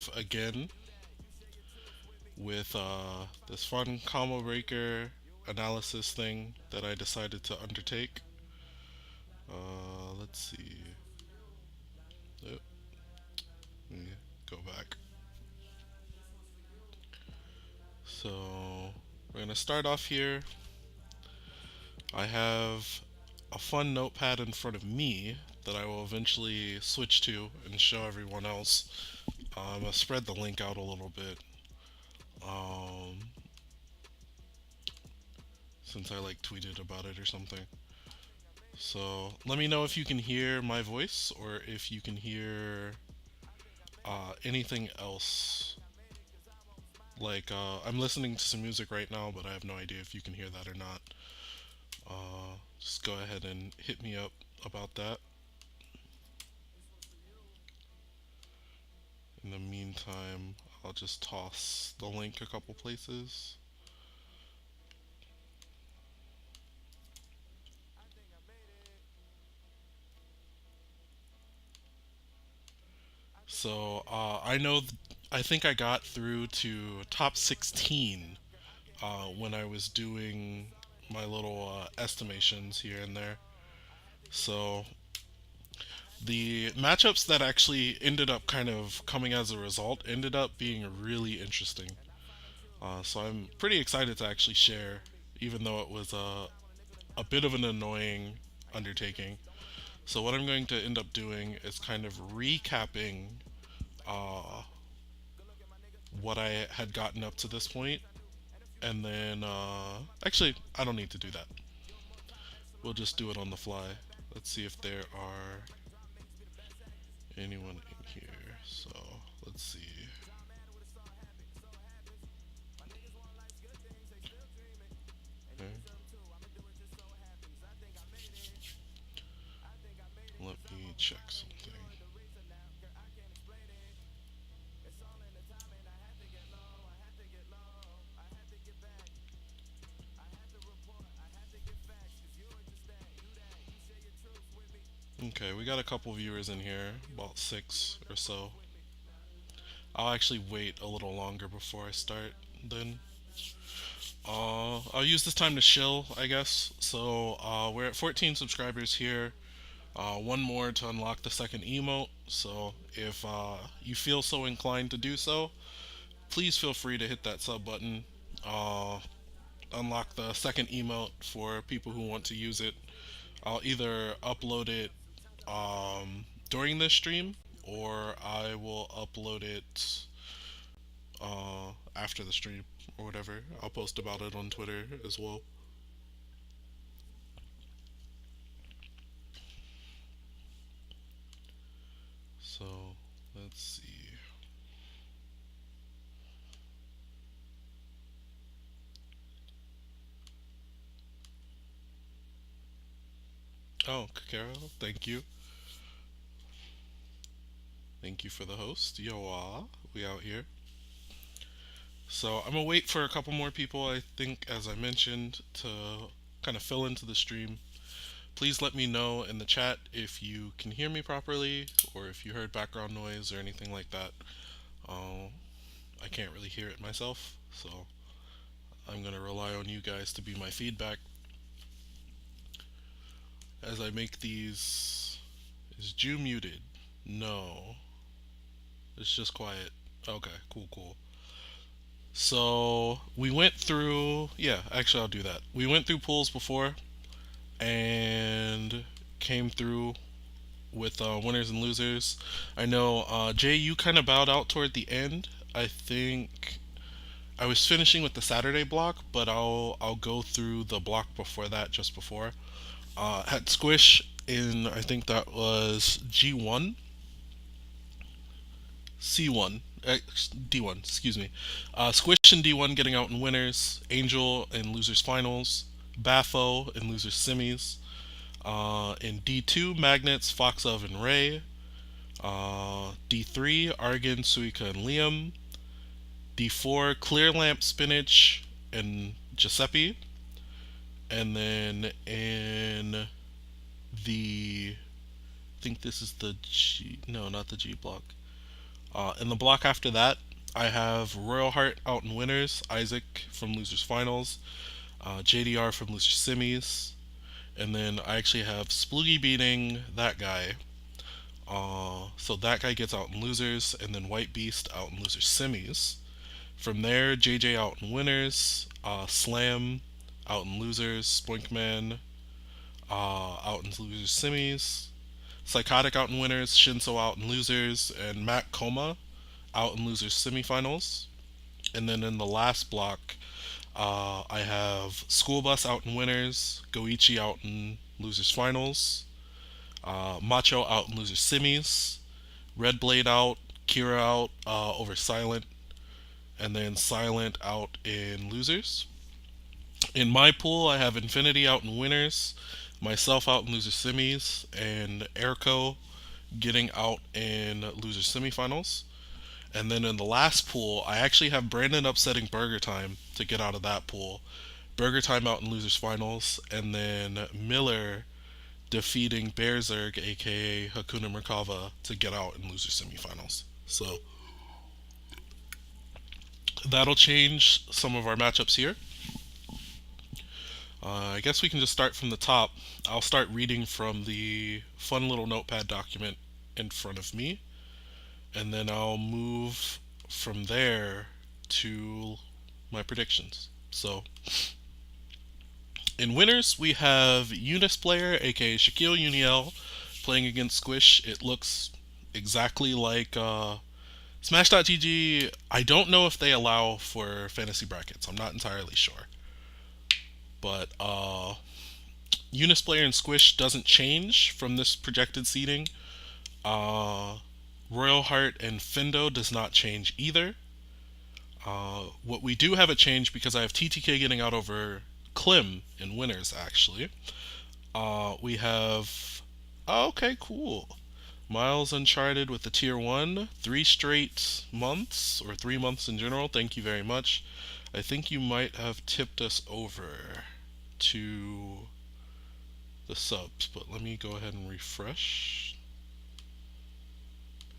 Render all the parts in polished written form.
live again with this fun combo breaker analysis thing that I decided to undertake. Let's see. Yep, let me go back. So we're gonna start off here. I have a fun notepad in front of me that I will eventually switch to and show everyone else. I'm gonna spread the link out a little bit. Um, since I like tweeted about it or something. So let me know if you can hear my voice or if you can hear anything else. Like I'm listening to some music right now, but I have no idea if you can hear that or not. Just go ahead and hit me up about that. In the meantime, I'll just toss the link a couple places. So I think I got through to top 16 when I was doing my little estimations here and there. So the matchups that actually ended up kind of coming as a result ended up being really interesting. So I'm pretty excited to actually share, even though it was a bit of an annoying undertaking. So what I'm going to end up doing is kind of recapping uh, what I had gotten up to this point, and then actually I don't need to do that. We'll just do it on the fly. Let's see if there are anyone in here. So let's see. Okay, let me check something. Okay, we got a couple viewers in here, about six or so. I'll actually wait a little longer before I start then. I'll use this time to chill, I guess. So we're at 14 subscribers here. One more to unlock the second emote. So if you feel so inclined to do so, please feel free to hit that sub button. Uh, Unlock the second emote for people who want to use it. I'll either upload it during this stream or I will upload it after the stream or whatever. I'll post about it on Twitter as well. So let's see. Oh, Kakaro, thank you. Thank you for the host. Yo, we out here. So I'm gonna wait for a couple more people, I think, as I mentioned, to kind of fill into the stream. Please let me know in the chat if you can hear me properly or if you heard background noise or anything like that. Uh, I can't really hear it myself, so I'm gonna rely on you guys to be my feedback as I make these. Is Jew muted? No. It's just quiet. Okay, cool, cool. So we went through. Yeah, actually, I'll do that. We went through pools before and came through with winners and losers. I know Jay, you kind of bowed out toward the end. I think I was finishing with the Saturday block, but I'll go through the block before that, just before. Had Squish in. I think that was G1, C1, D1. Excuse me. Squish and D1 getting out in winners. Angel in losers finals. Bafo in losers semis. In D2, Magnets, Foxov and Ray. D3, Argan, Suika, and Liam. D4, Clear Lamp, Spinach, and Giuseppe. And then in the, I think this is the G, no, not the G block. In the block after that, I have Royal Heart out in winners, Isaac from losers finals, JDR from losers semis, and then I actually have Sploogie beating that guy. So that guy gets out in losers, and then White Beast out in losers semis. From there, JJ out in winners, Slam out in losers, Spoinkman out in losers semis, Psychotic out in winners, Shinso out in losers, and Matt Koma out in losers semifinals. And then in the last block, I have School Bus out in winners, Goichi out in losers finals, Macho out in losers semis, Red Blade out, Kira out over Silent, and then Silent out in losers. In my pool, I have Infinity out in winners, myself out in losers semis, and Airco getting out in losers semifinals. And then in the last pool, I actually have Brandon upsetting Burger Time to get out of that pool. Burger Time out in losers finals, and then Miller defeating Bearzerg, aka Hakuna Merkava, to get out in losers semifinals. So that'll change some of our matchups here. I guess we can just start from the top. I'll start reading from the fun little notepad document in front of me, and then I'll move from there to my predictions. So, in winners, we have Eunice player, aka Shaquille Uniel, playing against Squish. It looks exactly like Smash.gg. I don't know if they allow for fantasy brackets. I'm not entirely sure. But Eunice player and Squish doesn't change from this projected seeding. Uh, Royal Heart and Findo does not change either. What we do have a change because I have TTK getting out over Klim in winners actually. We have okay, cool. Miles Uncharted with the tier 1, 3 straight months, or 3 months in general. Thank you very much. I think you might have tipped us over to the subs, but let me go ahead and refresh.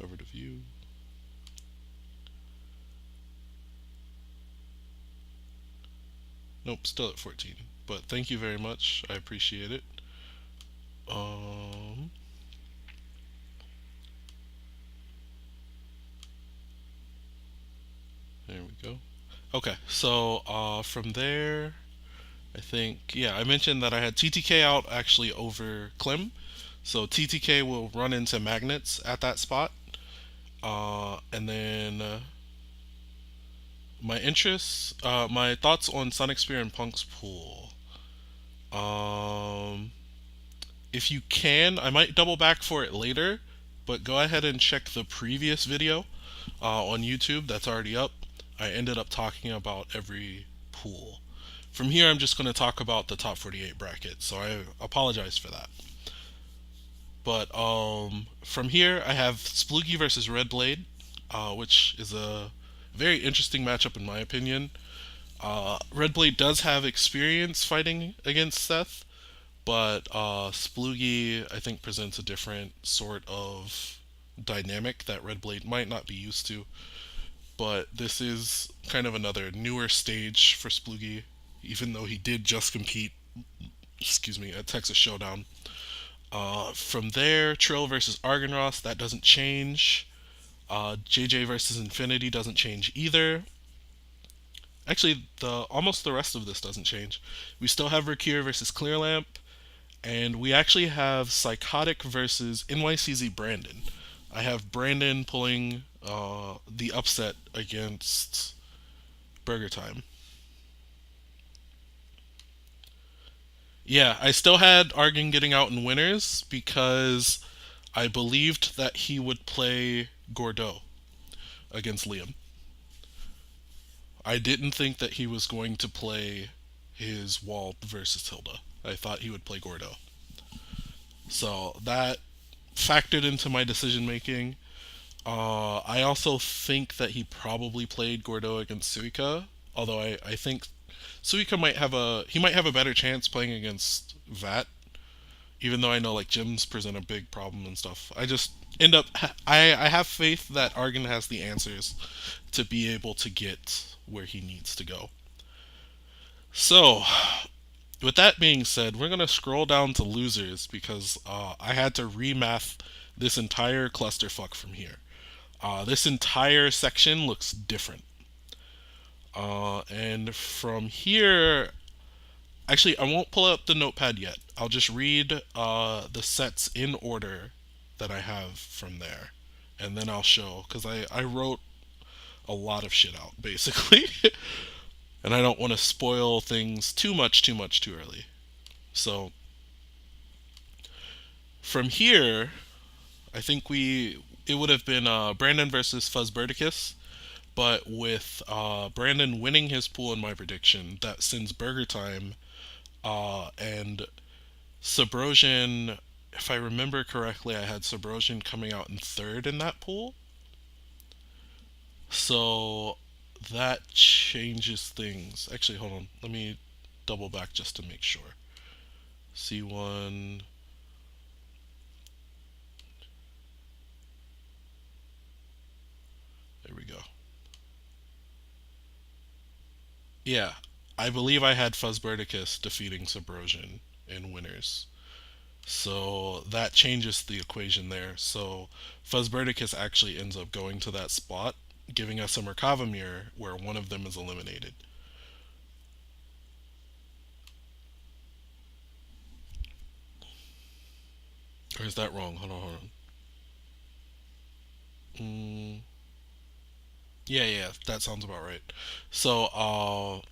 Over to view. Nope, still at 14. But thank you very much. I appreciate it. Um, there we go. Okay, so from there, I think, yeah, I mentioned that I had TTK out actually over Klim. So TTK will run into magnets at that spot. And then my interests, my thoughts on Sonic Spear and Punk's pool. Um, if you can, I might double back for it later, but go ahead and check the previous video on YouTube that's already up. I ended up talking about every pool. From here, I'm just going to talk about the top 48 bracket, so I apologize for that. But from here, I have Sploogie versus Red Blade, which is a very interesting matchup in my opinion. Red Blade does have experience fighting against Seth, but Sploogie I think presents a different sort of dynamic that Red Blade might not be used to. But this is kind of another newer stage for Sploogie, even though he did just compete, excuse me, at Texas Showdown. From there, Trill versus Argonross, that doesn't change. JJ versus Infinity doesn't change either. Actually, almost the rest of this doesn't change. We still have Rakir versus Clearlamp, and we actually have Psychotic versus NYCZ Brandon. I have Brandon pulling the upset against Burger Time. Yeah, I still had Argon getting out in winners because I believed that he would play Gordeau against Liam. I didn't think that he was going to play his Wall versus Hilda. I thought he would play Gordeau. So that factored into my decision making. I also think that he probably played Gordeau against Suika, although I think Suika might have a better chance playing against Vat Even though I know like gyms present a big problem and stuff, I just end up I have faith that Argon has the answers to be able to get where he needs to go. So, with that being said, we're gonna scroll down to losers because I had to remath this entire clusterfuck from here. This entire section looks different. And from here, actually, I won't pull up the notepad yet. I'll just read the sets in order that I have from there. And then I'll show, because I wrote a lot of shit out, basically. And I don't want to spoil things too early. So, from here, I think it would have been Brandon versus Fuzzberticus, but with Brandon winning his pool in my prediction, that sends Burger Time and Subrosian. If I remember correctly, I had Subrosian coming out in third in that pool, so that changes things. Actually, hold on. Let me double back just to make sure. C1. There we go. Yeah, I believe I had Fuzzberticus defeating Subrosian in winners. So that changes the equation there. So Fuzzberticus actually ends up going to that spot, giving us a Merkava mirror where one of them is eliminated. Or is that wrong? Hold on, hold on. Mm, yeah, yeah, that sounds about right. So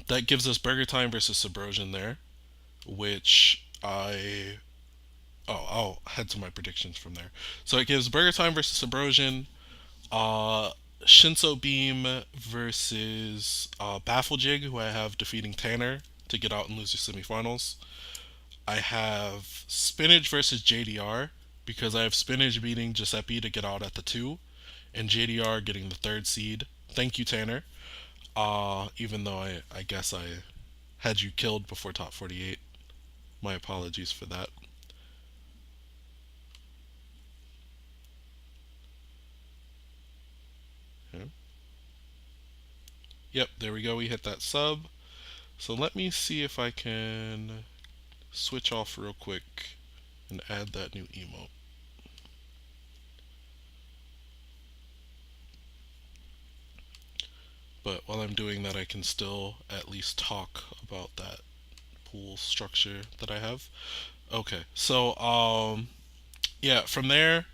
that gives us Burger Time versus Subrosian there, which I I'll head to my predictions from there. So it gives Burger Time versus Subrosian, uh, Shinso Beam versus Bafflejig, who I have defeating Tanner to get out and lose the semifinals. I have Spinach versus JDR because I have Spinach beating Giuseppe to get out at the two, and JDR getting the third seed. Thank you, Tanner. Even though I guess I had you killed before top 48. My apologies for that. Yeah. Yep, there we go. We hit that sub. So let me see if I can switch off real quick and add that new emote. But while I'm doing that, I can still at least talk about that pool structure that I have. Okay, so yeah, from there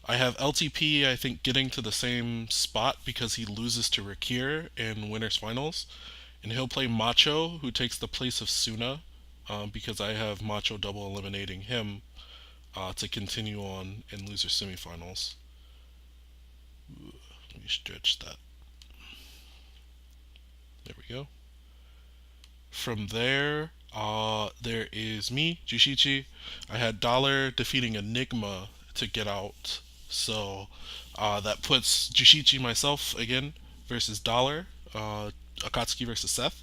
I have LTP. I think getting to the same spot because he loses to Rakir in winners finals, and he'll play Macho, who takes the place of Suna, because I have Macho double eliminating him to continue on in loser semifinals. Let me stretch that. There we go. From there, there is me, Jushichi. I had Dollar defeating Enigma to get out. So that puts Jushichi myself again versus Dollar, Akatsuki versus Seth.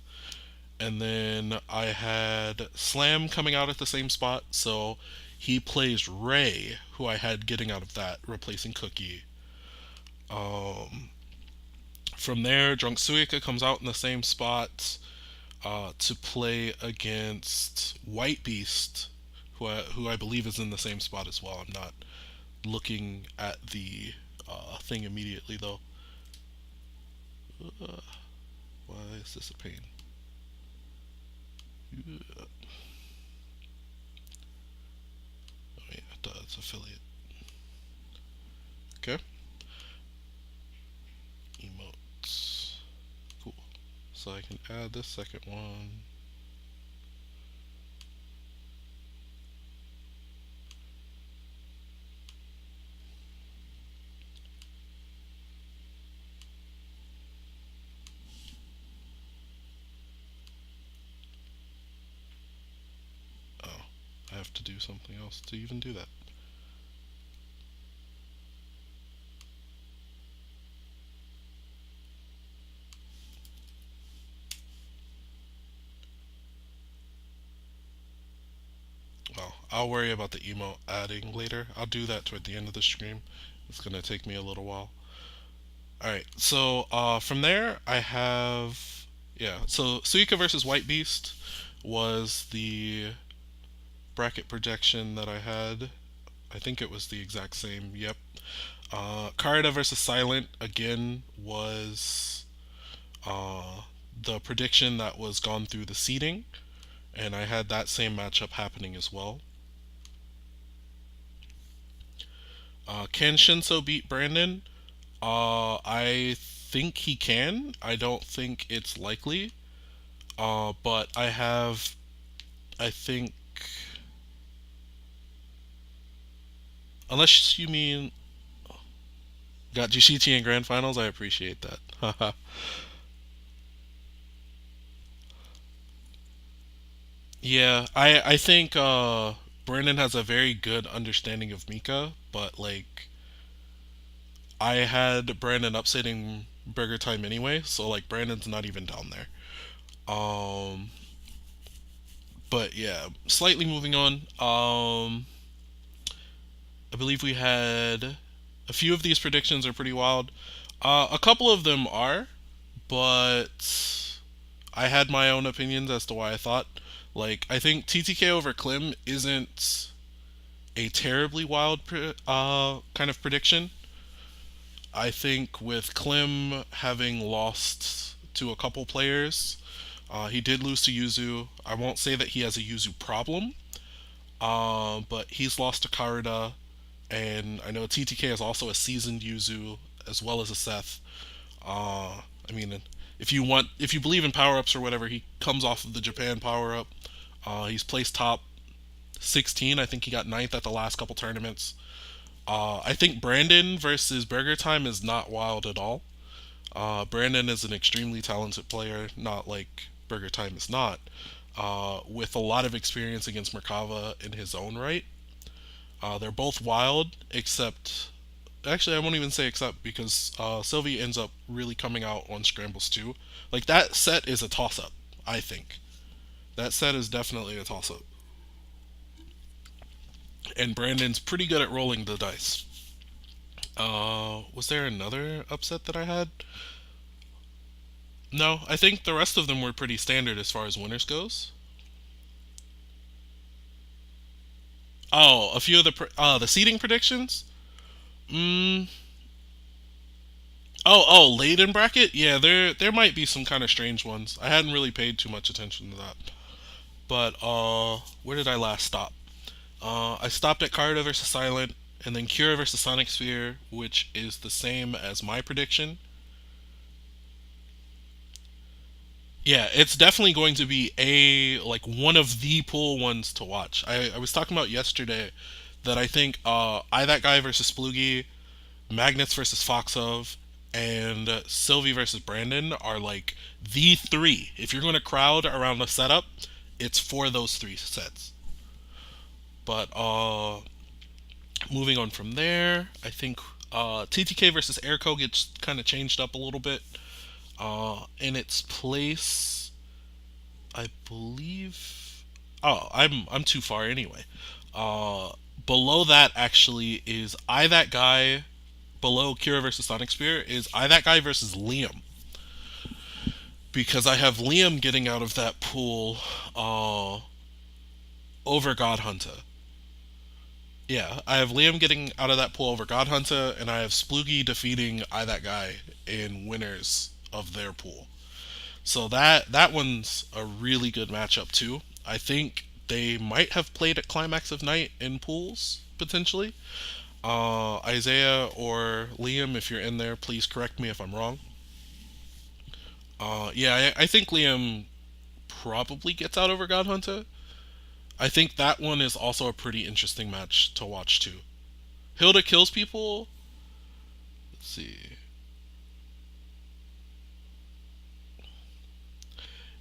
And then I had Slam coming out at the same spot. So he plays Ray, who I had getting out of that, replacing Cookie. Um, from there, Drunk Suika comes out in the same spot to play against White Beast, who I believe is in the same spot as well. I'm not looking at the thing immediately though. Uh, why is this a pain? Oh yeah, it's affiliate. Okay. Emotes. Cool. So I can add this second one. Oh, I have to do something else to even do that. Well, I'll worry about the emote adding later. I'll do that toward the end of the stream. It's gonna take me a little while. All right. So from there, I have yeah. So Suika versus White Beast was the bracket projection that I had. I think it was the exact same. Yep. Karada versus Silent again was the prediction that was gone through the seeding, and I had that same matchup happening as well. Can Shinso beat Brandon? I think he can. I don't think it's likely. But I have, I think, unless you mean got Jushichi in grand finals, I appreciate that. Yeah, I think Brandon has a very good understanding of Mika, but like I had Brandon upsetting Burger Time anyway, so like Brandon's not even down there. Um, but yeah, slightly moving on. I believe we had a few of these predictions are pretty wild. A couple of them are, but I had my own opinions as to why I thought. Like, I think TTK over Klim isn't a terribly wild kind of prediction. I think with Klim having lost to a couple players, he did lose to Yuzu. I won't say that he has a Yuzu problem, but he's lost to Karada, and I know TTK is also a seasoned Yuzu as well as a Seth. I mean, if you believe in power ups or whatever, he comes off of the Japan power up. He's placed top 16. I think he got ninth at the last couple tournaments. I think Brandon versus Burger Time is not wild at all. Brandon is an extremely talented player, not like Burger Time is not, with a lot of experience against Merkava in his own right. They're both wild, except actually I won't even say except because Sylvie ends up really coming out on scrambles too. Like that set is a toss up. I think that set is definitely a toss up, and Brandon's pretty good at rolling the dice. Was there another upset that I had? No, I think the rest of them were pretty standard as far as winners goes. Oh, a few of the seating predictions. Mm, late in bracket. Yeah, there might be some kind of strange ones. I hadn't really paid too much attention to that. But where did I last stop? I stopped at Karada versus Silent, and then Kira versus Sonic Sphere, which is the same as my prediction. Yeah, it's definitely going to be a like one of the pool ones to watch. I was talking about yesterday that I think I that guy versus Sploogie, Magnets versus Foxov, and Sylvie versus Brandon are like the three. If you're going to crowd around the setup, it's for those three sets. But moving on from there, I think TTK versus Airco gets kind of changed up a little bit. In its place, I believe. Oh, I'm too far anyway. Uh, Below that actually is I that guy. Below Kira versus Sonic Spear is I that guy versus Liam, because I have Liam getting out of that pool over God Hunter. Yeah, I have Liam getting out of that pool over God Hunter, and I have Sploogie defeating I that guy in winners of their pool. So that one's a really good matchup too. I think they might have played at Climax of Night in pools potentially. Isaiah or Liam, if you're in there, please correct me if I'm wrong. Yeah, I think Liam probably gets out over God Hunter. I think that one is also a pretty interesting match to watch too. Hilda kills people. Let's see.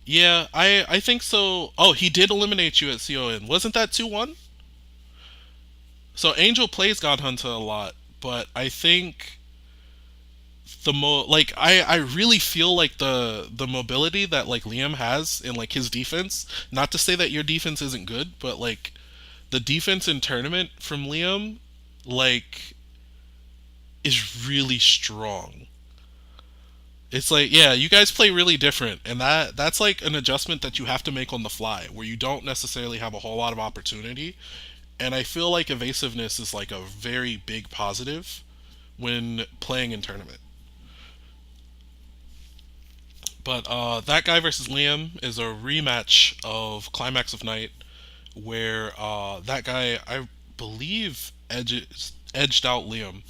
Yeah, I think so. Oh, he did eliminate you at CON. Wasn't that 2-1? So Angel plays God Hunter a lot, but I think like I really feel like the mobility that like Liam has in like his defense. Not to say that your defense isn't good, but like The defense in tournament from Liam, like, is really strong. It's like, yeah, you guys play really different, and that's like an adjustment that you have to make on the fly, where you don't necessarily have a whole lot of opportunity. And I feel like evasiveness is like a very big positive when playing in tournament. But that guy versus Liam is a rematch of Climax of Night, where that guy, I believe, edged out Liam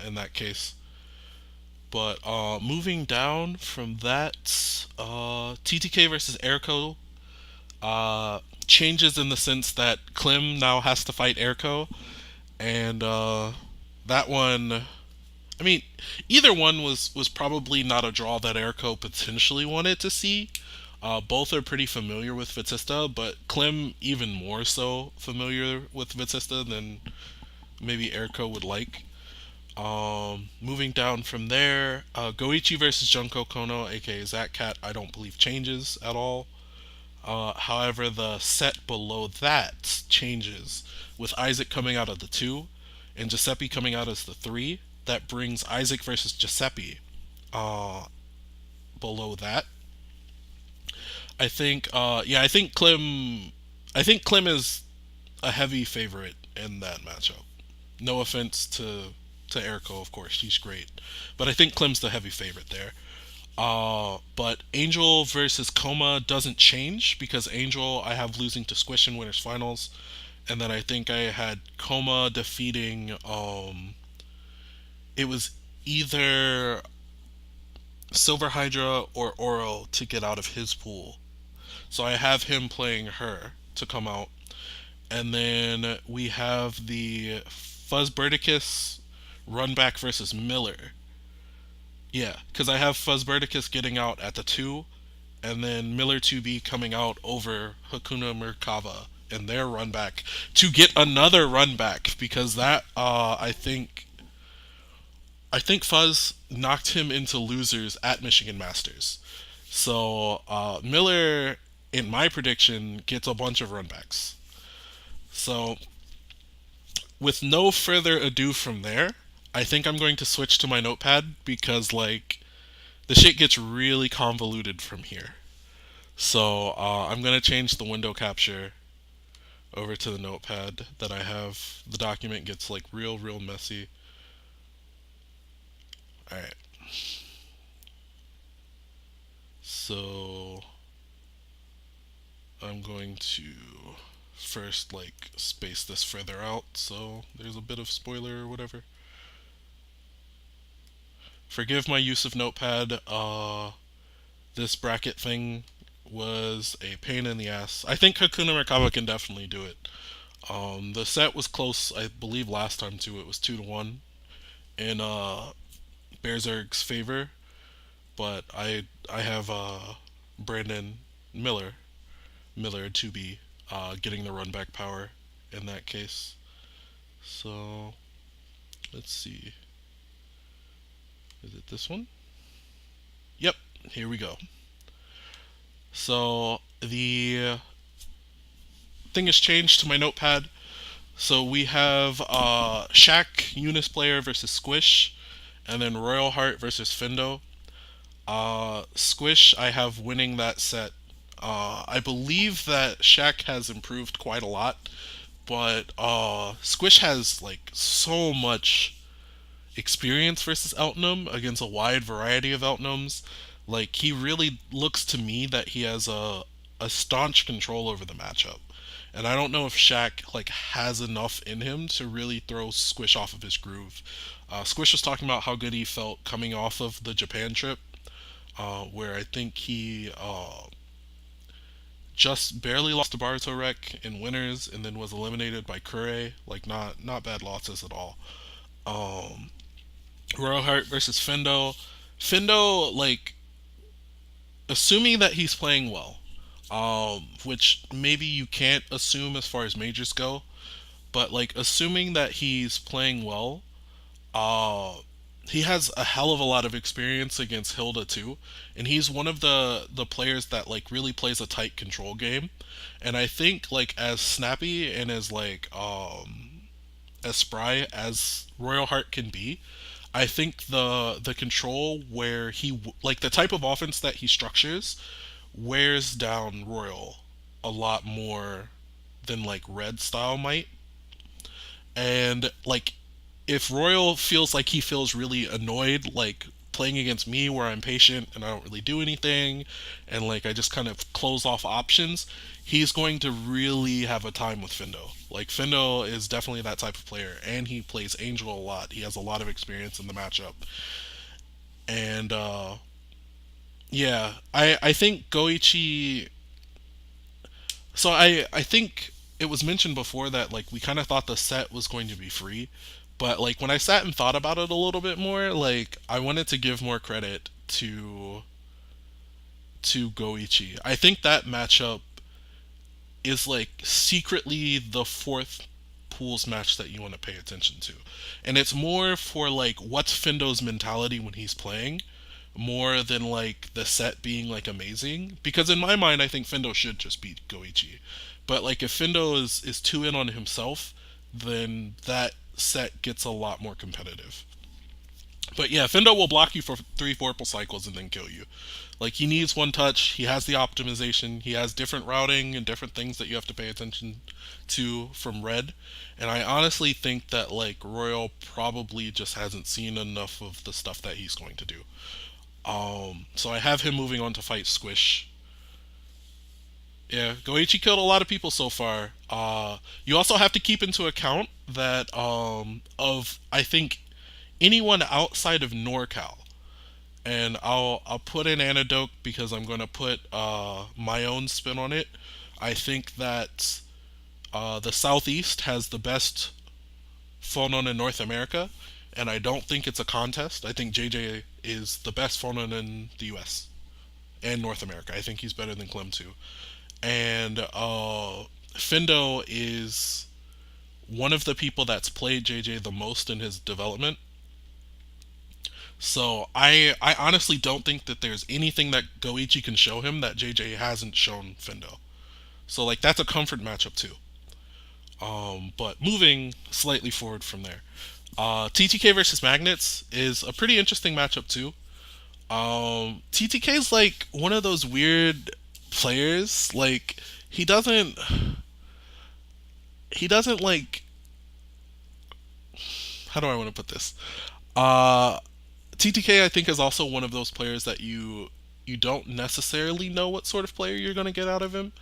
in that case. But moving down from that, TTK versus Airco changes in the sense that Klim now has to fight Airco, and that one. I mean, either one was probably not a draw that Airco potentially wanted to see. Both are pretty familiar with Vatista, but Klim even more so familiar with Vatista than maybe Airco would like. Moving down from there, Goichi versus Junko Kono, aka Zach Cat, I don't believe changes at all. However, the set below that changes with Isaac coming out of the two and Giuseppe coming out as the three. That brings Isaac versus Giuseppe uh, below that. I think Klim is a heavy favorite in that matchup. No offense to Erico, of course, she's great, but I think Klim's the heavy favorite there. But Angel versus Coma doesn't change because Angel I have losing to Squish in winners finals, and then I think I had Coma defeating. It was either Silver Hydra or Oro to get out of his pool. So I have him playing her to come out, and then we have the Fuzzburdicus run back versus Miller. Yeah, because I have Fuzzburdicus getting out at the two, and then Miller 2B coming out over Hakuna Merkava and their run back to get another run back because that I think Fuzz knocked him into losers at Michigan Masters. So Miller, in my prediction, gets a bunch of runbacks. So with no further ado from there, I think I'm going to switch to my notepad because like the shit gets really convoluted from here. So I'm gonna change the window capture over to the notepad that I have. The document gets like real messy. All right. So I'm going to first like space this further out so there's a bit of spoiler or whatever. Forgive my use of notepad. This bracket thing was a pain in the ass. I think Hakuna Merkaba can definitely do it. The set was close, I believe last time too. It was 2-1 in Berserk's favor, but I have Brandon Miller Miller to be getting the run back power in that case. So let's see. Is it this one? Yep. Here we go. So the thing has changed to my notepad. So we have Shaq Eunice player versus Squish, and then Royal Heart versus Findo. Squish, I have winning that set. I believe that Shaq has improved quite a lot, but Squish has like so much experience versus Eltnum against a wide variety of Eltnums. Like he really looks to me that he has a staunch control over the matchup. And I don't know if Shaq like has enough in him to really throw Squish off of his groove. Squish was talking about how good he felt coming off of the Japan trip, where I think he just barely lost to Baruto Rek in winners and then was eliminated by Kure. Like not bad losses at all. Um, Royal Heart versus Fendo. Fendo, like assuming that he's playing well, which maybe you can't assume as far as majors go, but like assuming that he's playing well, uh, he has a hell of a lot of experience against Hilda too, and he's one of the players that like really plays a tight control game. And I think like as snappy and as spry as Royal Heart can be, I think the control where like the type of offense that he structures wears down Royal a lot more than like Red style might. And like if Royal feels like he feels really annoyed, like playing against me where I'm patient and I don't really do anything, and like I just kind of close off options, he's going to really have a time with Findo. Like Findo is definitely that type of player, and he plays Angel a lot. He has a lot of experience in the matchup, and yeah, I think Goichi. So I think it was mentioned before that like we kind of thought the set was going to be free, but like when I sat and thought about it a little bit more, like I wanted to give more credit to Goichi. I think that matchup is like secretly the fourth pools match that you want to pay attention to. And it's more for like what's Findo's mentality when he's playing more than like the set being like amazing. Because in my mind I think Findo should just beat Goichi. But like if Findo is too in on himself, then that set gets a lot more competitive. But yeah, Findo will block you for 3 Vorpal cycles and then kill you. Like he needs one touch. He has the optimization. He has different routing and different things that you have to pay attention to from Red. And I honestly think that like Royal probably just hasn't seen enough of the stuff that he's going to do. So I have him moving on to fight Squish. Yeah, Goichi killed a lot of people so far. You also have to keep into account that of I think anyone outside of NorCal, and I'll put in Antidote because I'm going to put my own spin on it. I think that the Southeast has the best phonon in North America, and I don't think it's a contest. I think JJ is the best phonon in the US and North America. I think he's better than Clem too. And Findo is one of the people that's played JJ the most in his development. So I honestly don't think that there's anything that Goichi can show him that JJ hasn't shown Findo. So like that's a comfort matchup too. But moving slightly forward from there, TTK versus Magnets is a pretty interesting matchup too. TTK is like one of those weird players. Like he doesn't he doesn't like how do I want to put this? Uh, TTK I think is also one of those players that you don't necessarily know what sort of player you're going to get out of him.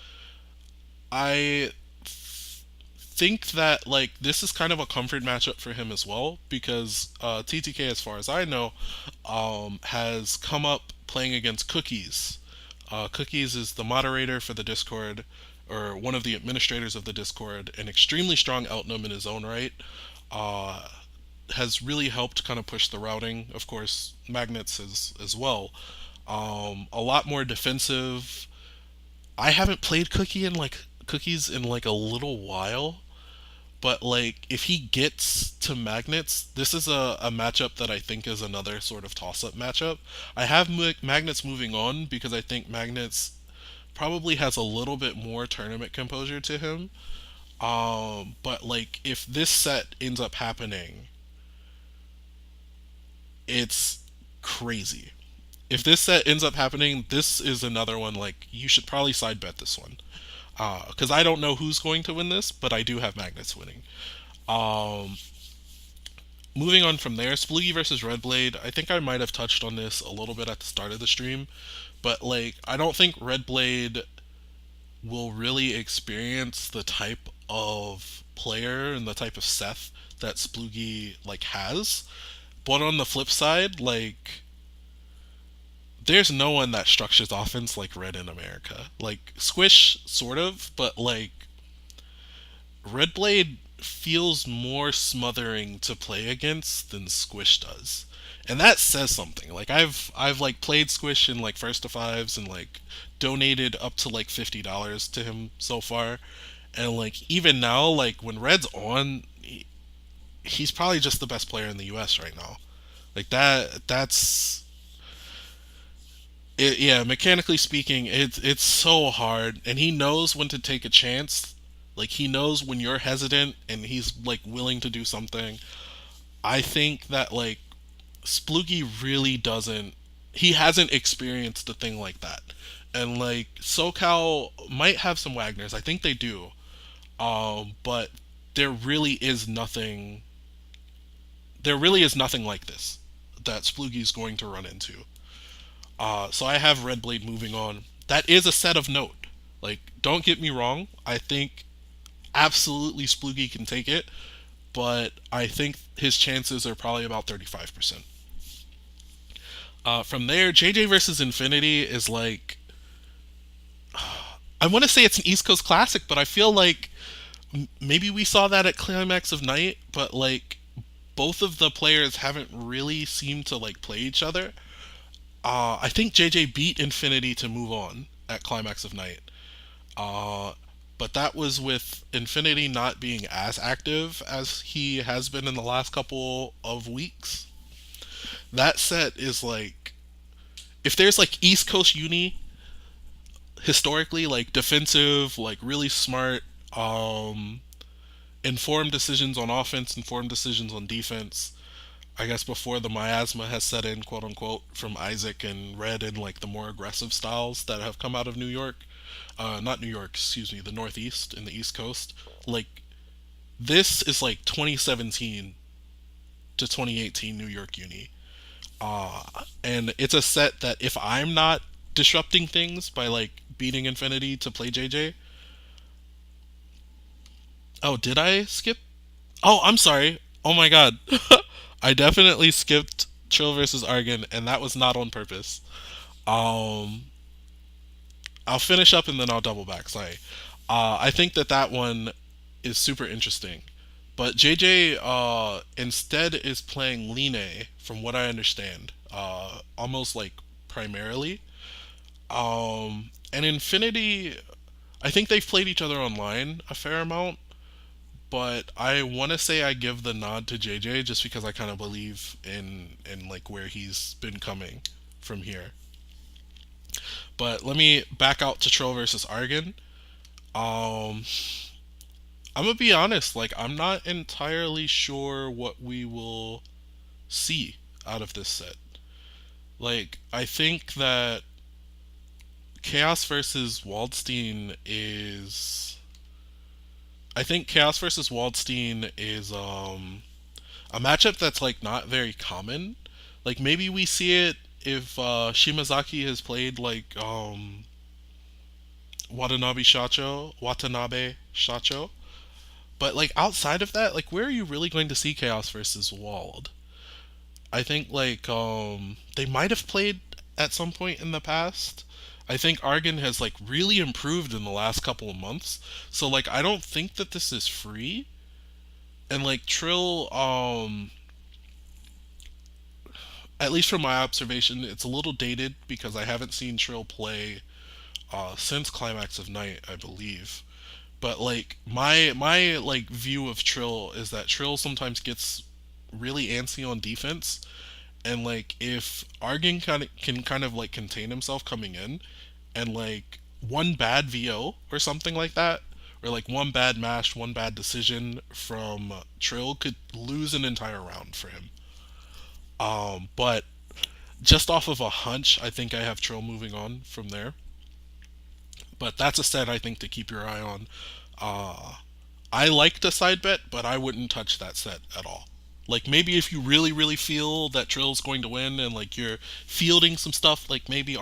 I think that like this is kind of a comfort matchup for him as well because TTK, as far as I know, has come up playing against Cookies. Cookies is the moderator for the Discord, or one of the administrators of the Discord, an extremely strong Outnum in his own right. Uh, has really helped kind of push the routing. Of course, Magnets as well. A lot more defensive. I haven't played Cookies in like a little while, but like if he gets to Magnets, this is a matchup that I think is another sort of toss-up matchup. I have Magnets moving on because I think Magnets probably has a little bit more tournament composure to him. But like if this set ends up happening, it's crazy. If this set ends up happening, this is another one like you should probably side bet this one. Because I don't know who's going to win this, but I do have Magnets winning. Um, Moving on from there, Sploogie versus Red Blade. I think I might have touched on this a little bit at the start of the stream, but like I don't think Red Blade will really experience the type of player and the type of Seth that Sploogie like has. But on the flip side, like there's no one that structures offense like Red in America. Like Squish sort of, but like Red Blade feels more smothering to play against than Squish does. And that says something. Like I've like played Squish in like first to fives and like donated up to like $50 to him so far. And like even now, like when Red's on, he's probably just the best player in the US right now. Like that's it, yeah, mechanically speaking, it's so hard, and he knows when to take a chance. Like he knows when you're hesitant, and he's like willing to do something. I think that like Splooky really doesn't. He hasn't experienced a thing like that, and like SoCal might have some Wagners. I think they do. But there really is nothing. There really is nothing like this that Splooky's going to run into. So I have Red Blade moving on. That is a set of note. Like, don't get me wrong. I think absolutely Splooky can take it, but I think his chances are probably about 35%. From there, JJ versus Infinity is like, I want to say it's an East Coast classic, but I feel like maybe we saw that at Climax of Night, but like both of the players haven't really seemed to like play each other. I think JJ beat Infinity to move on at Climax of Night. Uh, but that was with Infinity not being as active as he has been in the last couple of weeks. That set is like, if there's like East Coast Uni historically, like defensive, like really smart, informed decisions on offense, informed decisions on defense. I guess before the miasma has set in, quote unquote, from Isaac and Red and like the more aggressive styles that have come out of New York. Not New York, excuse me, the Northeast and the East Coast. Like, this is like 2017 to 2018 New York Uni. And it's a set that if I'm not disrupting things by like beating Infinity to play JJ. Oh, did I skip? Oh, I'm sorry. Oh my god. I definitely skipped Trill versus Argon, and that was not on purpose. Um, I'll finish up and then I'll double back. Sorry. I think that that one is super interesting. But JJ instead is playing Line, from what I understand, almost like primarily. And Infinity, I think they've played each other online a fair amount, but I want to say I give the nod to JJ just because I kind of believe in like where he's been coming from here. But let me back out to Troll versus Argon. Um, I'm gonna be honest, like I'm not entirely sure what we will see out of this set. Like I think that Chaos versus Waldstein is I think Chaos versus Waldstein is a matchup that's like not very common. Like maybe we see it if Shimazaki has played like Watanabe Shacho. But like outside of that, like where are you really going to see Chaos versus Wald? I think like they might have played at some point in the past. I think Argon has like really improved in the last couple of months. So like I don't think that this is free. And like Trill at least from my observation, it's a little dated because I haven't seen Trill play since Climax of Night, I believe. But like my like view of Trill is that Trill sometimes gets really antsy on defense, and like if Argon kind of like contain himself coming in, and like one bad VO or something like that, or like one bad mash, one bad decision from Trill could lose an entire round for him. But just off of a hunch, I think I have Trill moving on from there. But that's a set I think to keep your eye on. Uh, I like the side bet, but I wouldn't touch that set at all. Like maybe if you really, really feel that Trill's going to win and like you're fielding some stuff, like maybe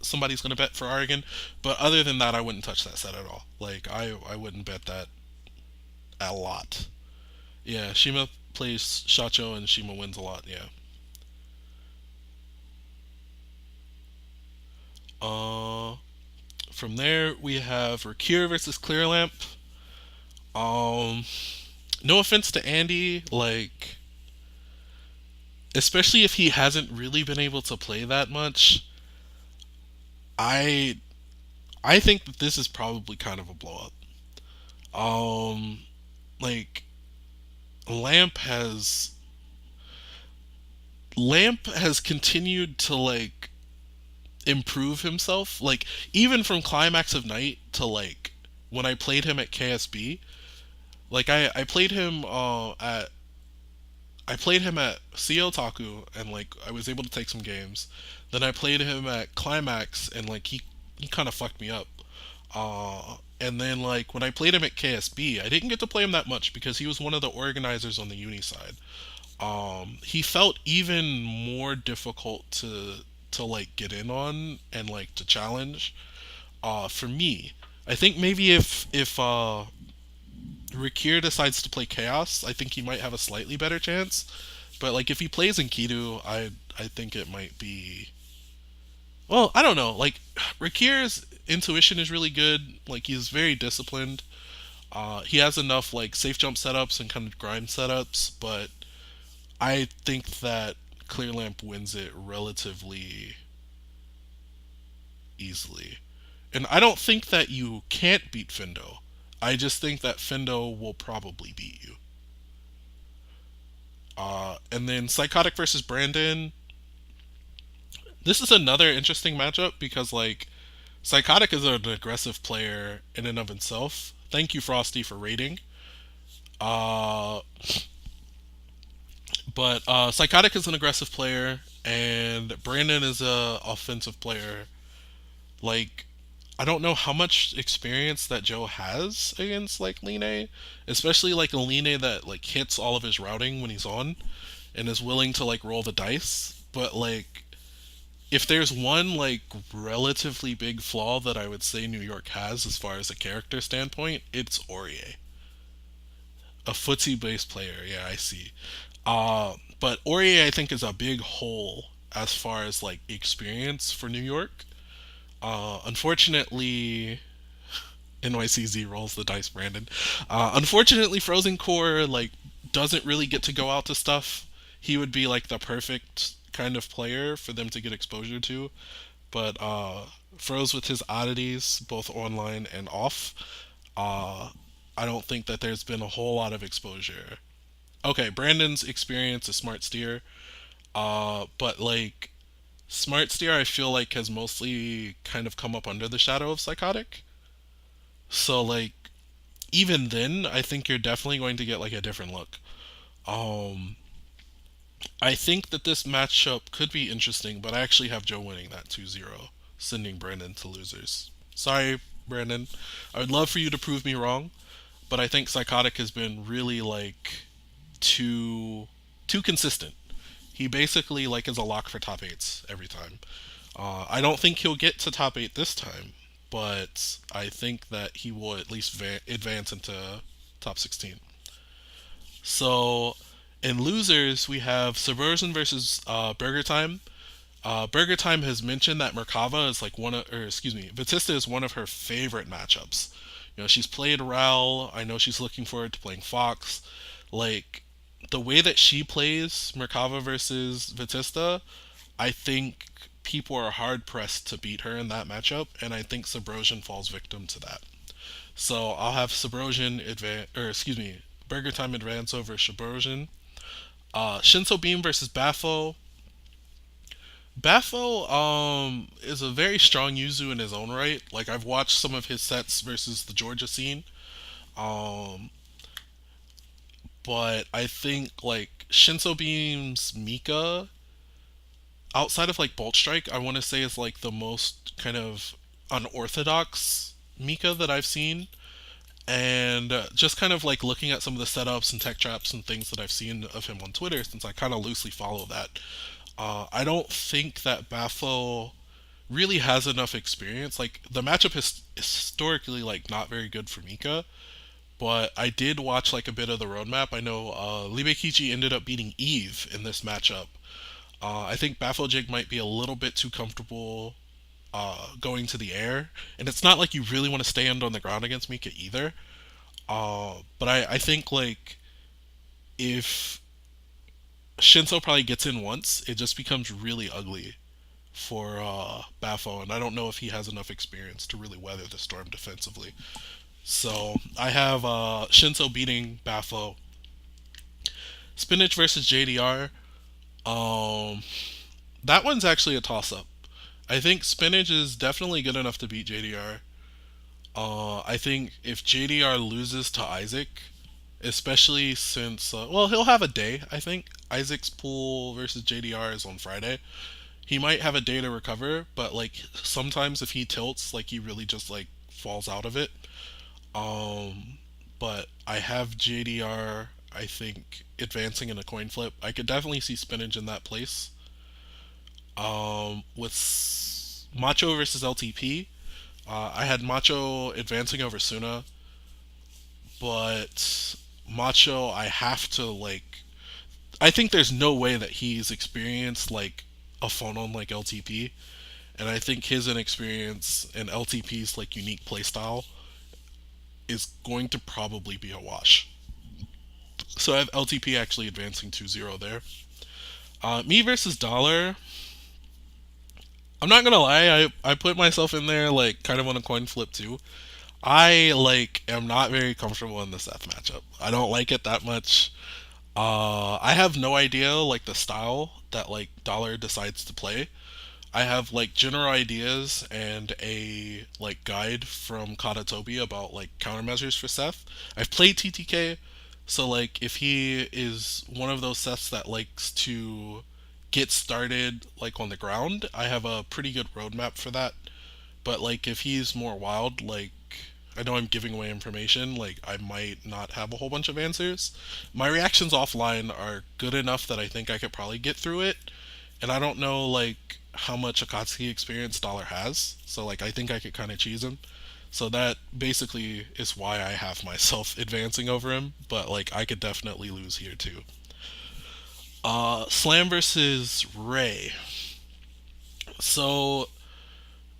somebody's going to bet for Oregon. But other than that, I wouldn't touch that set at all. Like I wouldn't bet that a lot. Yeah, Shima plays Shacho and Shima wins a lot. Yeah. Uh, from there we have Rakir versus Clear Lamp. Um, no offense to Andy, like especially if he hasn't really been able to play that much, I I think that this is probably kind of a blow up. Like Lamp has Lamp has continued to like improve himself. Like even from Climax of Night to like when I played him at KSB, like I played him at I played him at CL Taku and like I was able to take some games. Then I played him at Climax and like he kind of fucked me up. And then like when I played him at KSB, I didn't get to play him that much because he was one of the organizers on the uni side. He felt even more difficult to like get in on and like to challenge. For me, I think maybe if Rikir decides to play Chaos, I think he might have a slightly better chance. But like if he plays Enkidu, I think it might be. Well, I don't know. Like Rikir's intuition is really good. Like he's very disciplined. He has enough like safe jump setups and kind of grind setups, but I think that Clear Lamp wins it relatively easily. And I don't think that you can't beat Findo. I just think that Findo will probably beat you. And then Psychotic versus Brandon. This is another interesting matchup because like Psychotic is an aggressive player in and of himself. Thank you, Frosty, for rating. Uh, but Psychotic is an aggressive player, and Brandon is a offensive player. Like I don't know how much experience that Joe has against like Line, especially like a Line that like hits all of his routing when he's on and is willing to like roll the dice. But like if there's one like relatively big flaw that I would say New York has as far as a character standpoint, it's Aurier. A footsie based player, yeah, I see. But Aurier I think is a big hole as far as like experience for New York. Unfortunately, NYCZ rolls the dice, Brandon. Unfortunately, Frozen Core like doesn't really get to go out to stuff. He would be like the perfect kind of player for them to get exposure to, but Froze with his oddities, both online and off, uh, I don't think that there's been a whole lot of exposure. Okay, Brandon's experience is Smart Steer, but like Smart Steer, I feel like has mostly kind of come up under the shadow of Psychotic. So like even then, I think you're definitely going to get like a different look. Um, I think that this matchup could be interesting, but I actually have Joe winning that 2-0, sending Brandon to losers. Sorry, Brandon. I would love for you to prove me wrong, but I think Psychotic has been really like too consistent. He basically like is a lock for top eights every time. I don't think he'll get to top eight this time, but I think that he will at least advance into top 16. So in losers, we have Subversion versus Burger Time. Burger Time has mentioned that Merkava is like one of, or excuse me, Batista is one of her favorite matchups. You know, she's played Ral. I know she's looking forward to playing Fox. Like the way that she plays Merkava versus Batista, I think people are hard pressed to beat her in that matchup, and I think Subrosion falls victim to that. So I'll have Subrosion advance, or excuse me, Burger Time advance over Subrosion. Shinso Beam versus Bafo. Bafo is a very strong Yuzu in his own right. Like I've watched some of his sets versus the Georgia scene. Um, but I think like Shinso Beam's Mika outside of like Bolt Strike, I want to say is like the most kind of unorthodox Mika that I've seen. And just kind of like looking at some of the setups and tech traps and things that I've seen of him on Twitter, since I kind of loosely follow that, I don't think that Bafo really has enough experience. Like the matchup is historically like not very good for Mika, but I did watch like a bit of the roadmap. I know Libekichi ended up beating Eve in this matchup. I think Bafojig might be a little bit too comfortable going to the air, and it's not like you really want to stand on the ground against Mika either. But I think like if Shinso probably gets in once, it just becomes really ugly for Bafo, and I don't know if he has enough experience to really weather the storm defensively. So I have Shinso beating Bafo. Spinach versus JDR. Um, that one's actually a toss up. I think Spinach is definitely good enough to beat JDR. I think if JDR loses to Isaac, especially since well, he'll have a day. I think Isaac's pool versus JDR is on Friday. He might have a day to recover, but like sometimes if he tilts, like he really just like falls out of it. Um, but I have JDR. I think advancing in a coin flip. I could definitely see Spinach in that place. With Macho versus LTP, I had Macho advancing over Suna, but Macho, I have to like. I think there's no way that he's experienced like a phonon like LTP, and I think his inexperience and LTP's like unique playstyle is going to probably be a wash. So I have LTP actually advancing 2-0 there. Me versus Dollar. I'm not gonna lie, I put myself in there like kind of on a coin flip too. I like am not very comfortable in the Seth matchup. I don't like it that much. I have no idea like the style that like Dollar decides to play. I have like general ideas and a like guide from Katatobi about like countermeasures for Seth. I've played TTK, so like if he is one of those Seths that likes to get started like on the ground, I have a pretty good roadmap for that. But like if he's more wild, like I know I'm giving away information, like I might not have a whole bunch of answers. My reactions offline are good enough that I think I could probably get through it. And I don't know like how much Akatsuki experience Dollar has. So like I think I could kind of cheese him. So that basically is why I have myself advancing over him, but like I could definitely lose here too. Slam versus Ray. So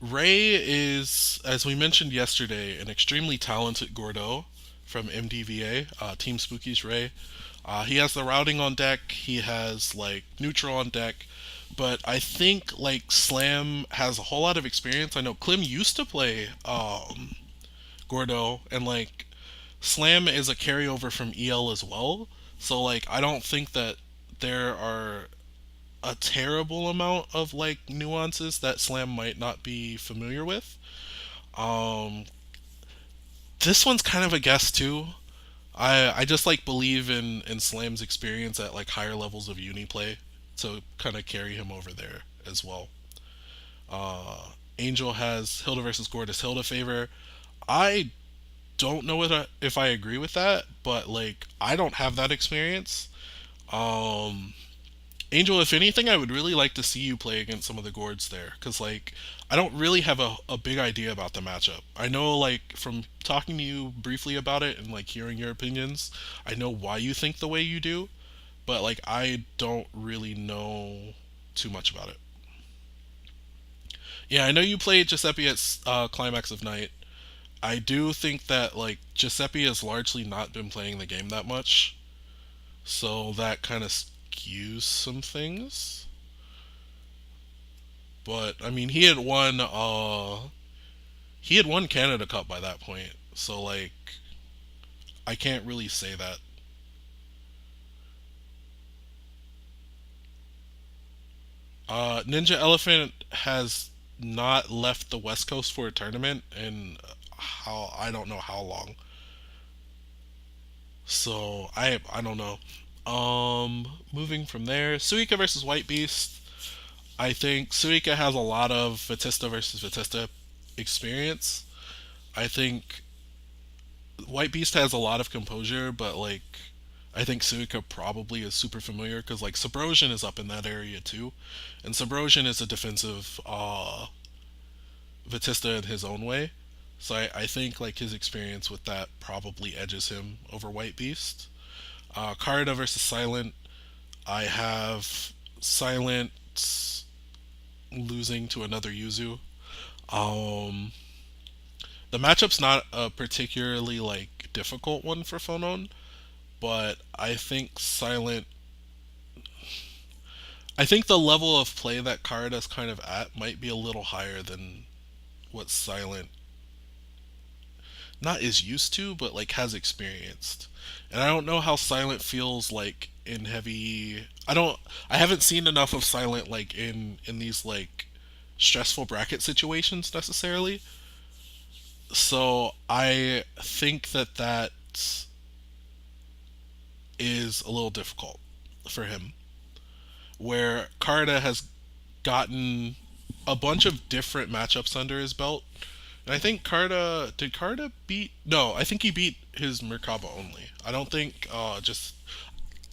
Ray is, as we mentioned yesterday, an extremely talented Gordo from MDVA, Team Spooky's Ray. He has the routing on deck. He has like neutral on deck, but I think like Slam has a whole lot of experience. I know Klim used to play Gordo, and like Slam is a carryover from EL as well. So like I don't think that there are a terrible amount of like nuances that Slam might not be familiar with. Um, this one's kind of a guess too. I just like believe in Slam's experience at like higher levels of uni play to kind of carry him over there as well. Angel has Hilda versus Gorgeous Hilda favor. I don't know if I agree with that, but like I don't have that experience. Um, Angel, if anything, I would really like to see you play against some of the Gourds there, because like I don't really have a big idea about the matchup. I know like from talking to you briefly about it and like hearing your opinions, I know why you think the way you do, but like I don't really know too much about it. Yeah, I know you played Giuseppe at Climax of Night. I do think that like Giuseppe has largely not been playing the game that much, so that kind of skews some things. But I mean, he had won Canada Cup by that point, so like I can't really say that. Ninja Elephant has not left the West Coast for a tournament, and how I don't know how long. So I don't know. Moving from there, Suika versus White Beast. I think Suika has a lot of Vatista versus Vatista experience. I think White Beast has a lot of composure, but like I think Suika probably is super familiar because like Sabrosian is up in that area too, and Sabrosian is a defensive Vatista in his own way. So I think like his experience with that probably edges him over White Beast. Karada versus Silent. I have Silent losing to another Yuzu. Um, the matchup's not a particularly like difficult one for Phonon, but I think the level of play that Karada's kind of at might be a little higher than what Silent not is used to, but like has experienced. And I don't know how Silent feels like in heavy. I haven't seen enough of Silent like in these like stressful bracket situations necessarily. So I think that that is a little difficult for him. Where Karada has gotten a bunch of different matchups under his belt. And I think Karada beat no, I think he beat his Merkaba only. I don't think just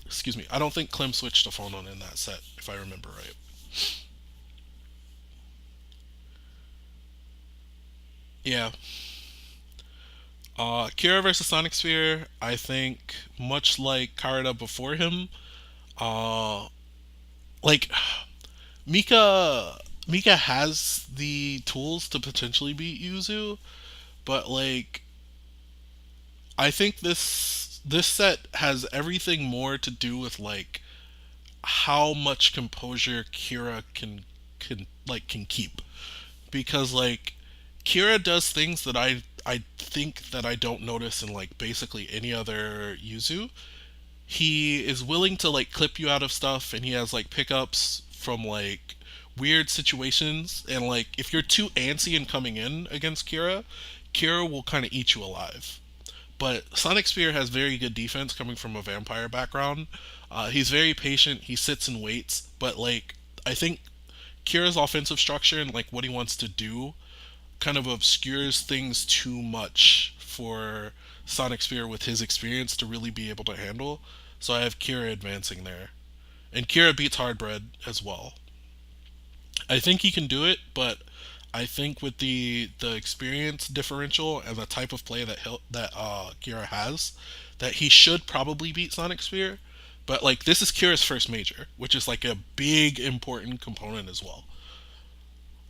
excuse me, I don't think Clem switched to Phonon in that set, if I remember right. Yeah. Kira versus Sonic Sphere, I think much like Karada before him, uh like Mika has the tools to potentially beat Yuzu, but like I think this set has everything more to do with like how much composure Kira can keep, because like Kira does things that I think that I don't notice in like basically any other Yuzu. He is willing to like clip you out of stuff, and he has like pickups from like weird situations, and like if you're too antsy and coming in against Kira will kind of eat you alive. But Sonic Spear has very good defense coming from a vampire background. He's very patient. He sits and waits. But like, I think Kira's offensive structure and like what he wants to do kind of obscures things too much for Sonic Spear with his experience to really be able to handle. So I have Kira advancing there, and Kira beats Hardbread as well. I think he can do it, but I think with the experience differential and the type of play that Kira has, that he should probably beat Sonic Sphere. But like this is Kira's first major, which is like a big important component as well.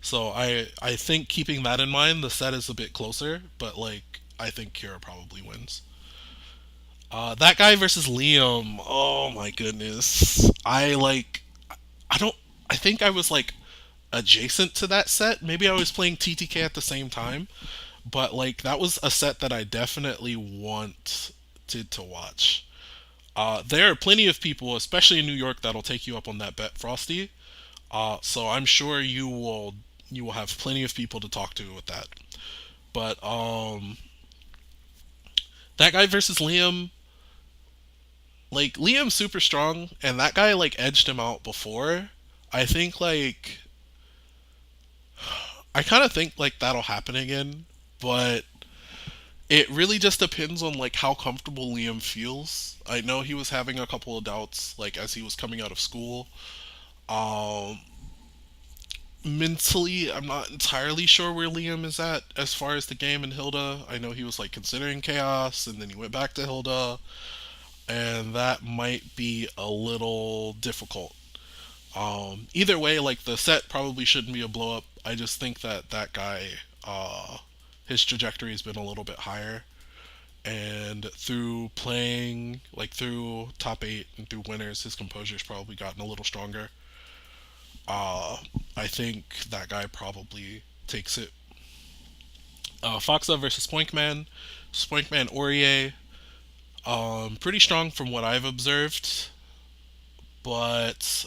So I think keeping that in mind, the set is a bit closer, but like I think Kira probably wins. That guy versus Liam. Oh my goodness. I don't. I think I was like adjacent to that set. Maybe I was playing TTK at the same time, but like that was a set that I definitely wanted to watch. There are plenty of people, especially in New York, that'll take you up on that bet, Frosty. So I'm sure you will have plenty of people to talk to with that. But that guy versus Liam, like Liam's super strong, and that guy like edged him out before. I think like I kind of think like that'll happen again, but it really just depends on like how comfortable Liam feels. I know he was having a couple of doubts like as he was coming out of school. Um Mentally, I'm not entirely sure where Liam is at as far as the game and Hilda. I know he was like considering Chaos and then he went back to Hilda, and that might be a little difficult. Either way, like the set probably shouldn't be a blow up. I just think that that guy, his trajectory has been a little bit higher, and through playing like through top eight and through winners, his composure's probably gotten a little stronger. Uh, I think that guy probably takes it. Foxa versus Spoinkman. Spoinkman Aurier, pretty strong from what I've observed, but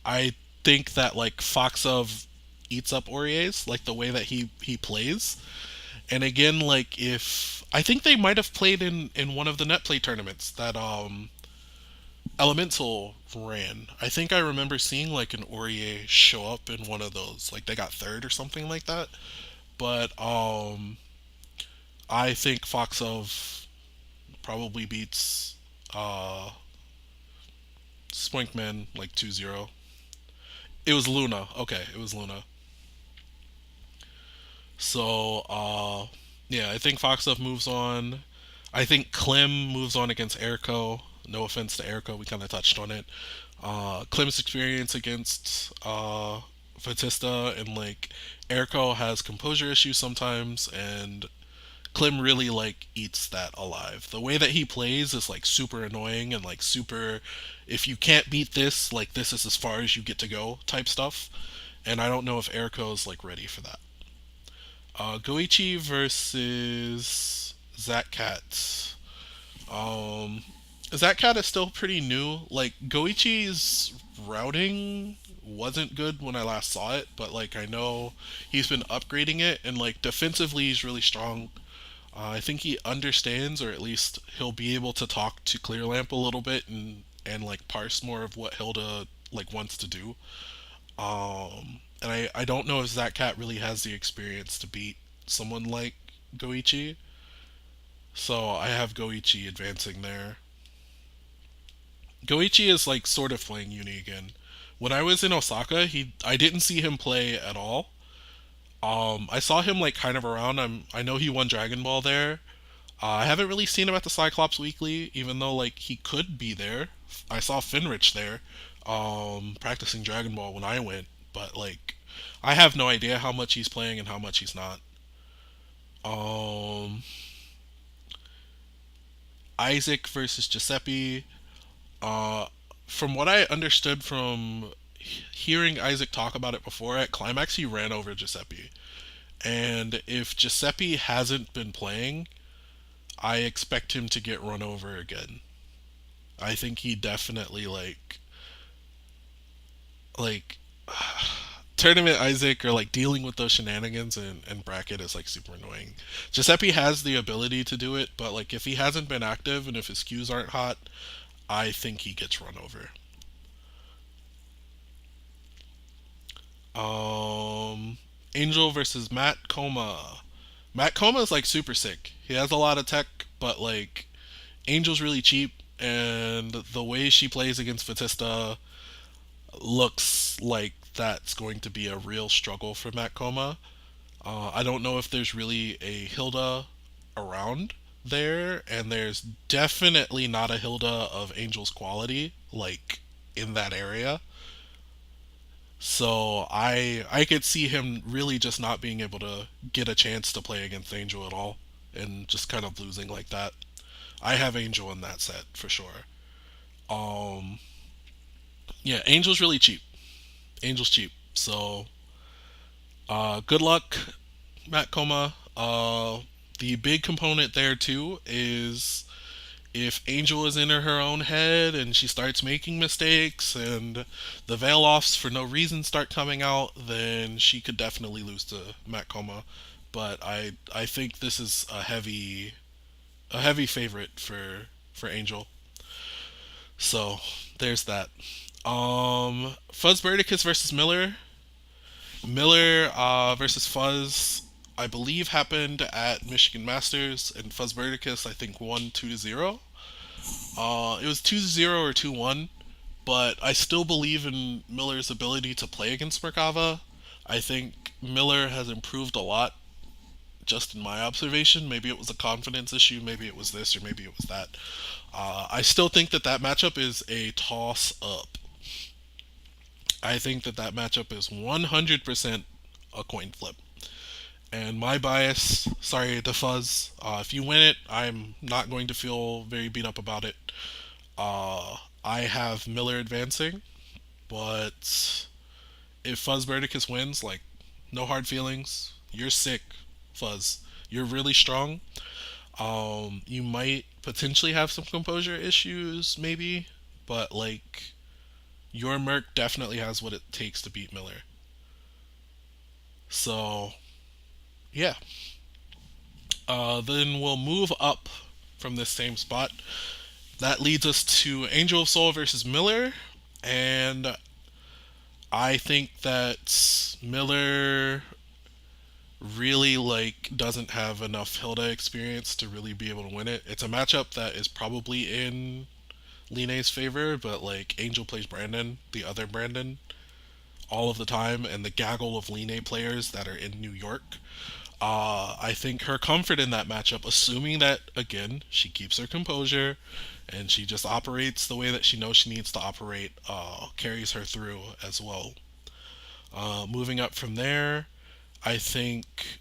I think that like Foxov eats up Auriers, like the way that he plays. And again, like if I think they might have played in one of the net play tournaments that Elemental ran. I think I remember seeing like an Aurier show up in one of those. Like they got third or something like that. But I think Foxov probably beats uh Spoinkman like 2-0. It was Luna. Okay, it was Luna. So yeah, I think Foxov moves on. I think Clem moves on against Erico. No offense to Erico, we kind of touched on it. Clem's experience against Fatista and like Erico has composure issues sometimes, and Clem really like eats that alive. The way that he plays is like super annoying and like super. If you can't beat this, like this is as far as you get to go type stuff. And I don't know if Erico is like ready for that. Goichi versus Zach Cat. Um, that cat is still pretty new. Like Goichi's routing wasn't good when I last saw it, but like I know he's been upgrading it, and like defensively he's really strong. I think he understands, or at least he'll be able to talk to Clear Lamp a little bit and like parse more of what Hilda like wants to do. And I don't know if Zach Cat really has the experience to beat someone like Goichi. So I have Goichi advancing there. Goichi is like sort of playing Uni again. When I was in Osaka, I didn't see him play at all. I saw him like kind of around. I know he won Dragon Ball there. I haven't really seen him at the Cyclops Weekly, even though like he could be there. I saw Finrich there, practicing Dragon Ball when I went, but like I have no idea how much he's playing and how much he's not. Um, Isaac versus Giuseppe. Uh, from what I understood from hearing Isaac talk about it before at Climax, he ran over Giuseppe. And if Giuseppe hasn't been playing, I expect him to get run over again. I think he definitely like tournament Isaac or like dealing with those shenanigans and bracket is like super annoying. Giuseppe has the ability to do it, but like if he hasn't been active and if his cues aren't hot, I think he gets run over. Um, Angel versus Matt Coma. Matt Coma is like super sick. He has a lot of tech, but like Angel's really cheap, and the way she plays against Fatista looks like that's going to be a real struggle for Matt Coma. I don't know if there's really a Hilda around there, and there's definitely not a Hilda of Angel's quality like in that area. So I could see him really just not being able to get a chance to play against Angel at all, and just kind of losing like that. I have Angel in that set for sure. Um, yeah, Angel's really cheap. Angel's cheap. So good luck, Matt Coma. The big component there too is if Angel is in her own head and she starts making mistakes and the veil offs for no reason start coming out, then she could definitely lose to Matt Coma. But I think this is a heavy favorite for Angel. So there's that. Fuzz Verticus versus Miller. Miller versus Fuzz, I believe happened at Michigan Masters, and Fuzz Verticus I think won 2-0. It was 2-0 or 2-1, but I still believe in Miller's ability to play against Merkava. I think Miller has improved a lot, just in my observation. Maybe it was a confidence issue, maybe it was this, or maybe it was that. I still think that that matchup is a toss up. I think that that matchup is 100% a coin flip. And my bias, sorry to Fuzz, if you win it, I'm not going to feel very beat up about it. I have Miller advancing, but if Fuzz Verticus wins, like, no hard feelings. You're sick, Fuzz. You're really strong. You might potentially have some composure issues, maybe, but like, your Merc definitely has what it takes to beat Miller. So, yeah. Then we'll move up from this same spot. That leads us to Angel of Soul versus Miller, and I think that Miller really like doesn't have enough Hilda experience to really be able to win it. It's a matchup that is probably in Line's favor, but like Angel plays Brandon, the other Brandon, all of the time, and the gaggle of Line players that are in New York. I think her comfort in that matchup, assuming that again she keeps her composure and she just operates the way that she knows she needs to operate, carries her through as well. Moving up from there, I think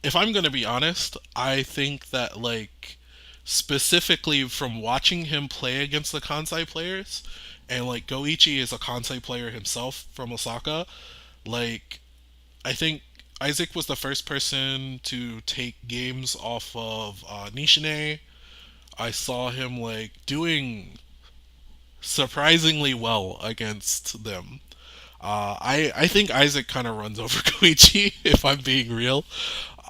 if I'm gonna be honest, I think that like specifically from watching him play against the Kansai players, and like Goichi is a Kansai player himself from Osaka, like I think Isaac was the first person to take games off of Nishine. I saw him like doing surprisingly well against them. I think Isaac kind of runs over Koichi if I'm being real.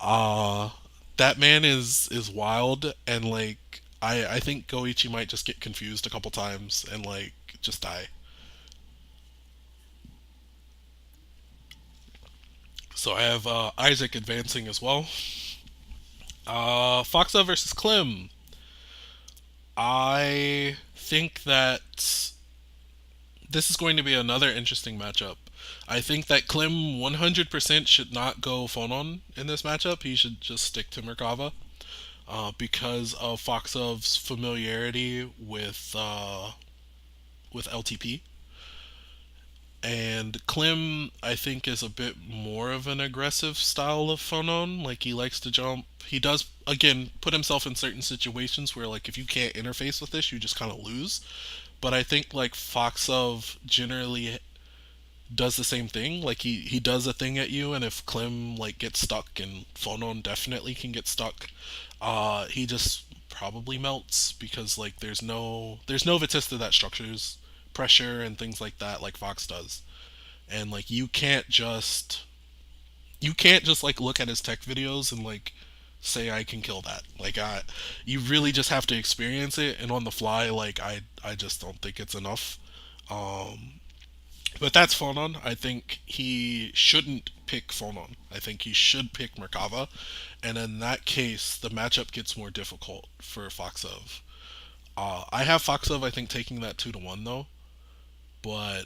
Uh, that man is wild, and like I think Goichi might just get confused a couple times and like just die. So I have Isaac advancing as well. Foxa versus Klim. I think that this is going to be another interesting matchup. I think that Klim 100% should not go Phonon in this matchup. He should just stick to Merkava because of Foxov's familiarity with LTP. And Klim, I think, is a bit more of an aggressive style of Phonon. Like, he likes to jump. He does, again, put himself in certain situations where, like, if you can't interface with this, you just kind of lose. But I think, like, Foxov generally does the same thing. Like, he does a thing at you, and if Klim, like, gets stuck, and Phonon definitely can get stuck, he just probably melts because, like, there's no Vatista that structures pressure and things like that like Fox does. And like you can't just like look at his tech videos and like say I can kill that. Like I you really just have to experience it, and on the fly like I just don't think it's enough. Um but that's Phonon. I think he shouldn't pick Phonon. I think he should pick Merkava, and in that case the matchup gets more difficult for Foxov. I have Foxov I think taking that 2-1 though, but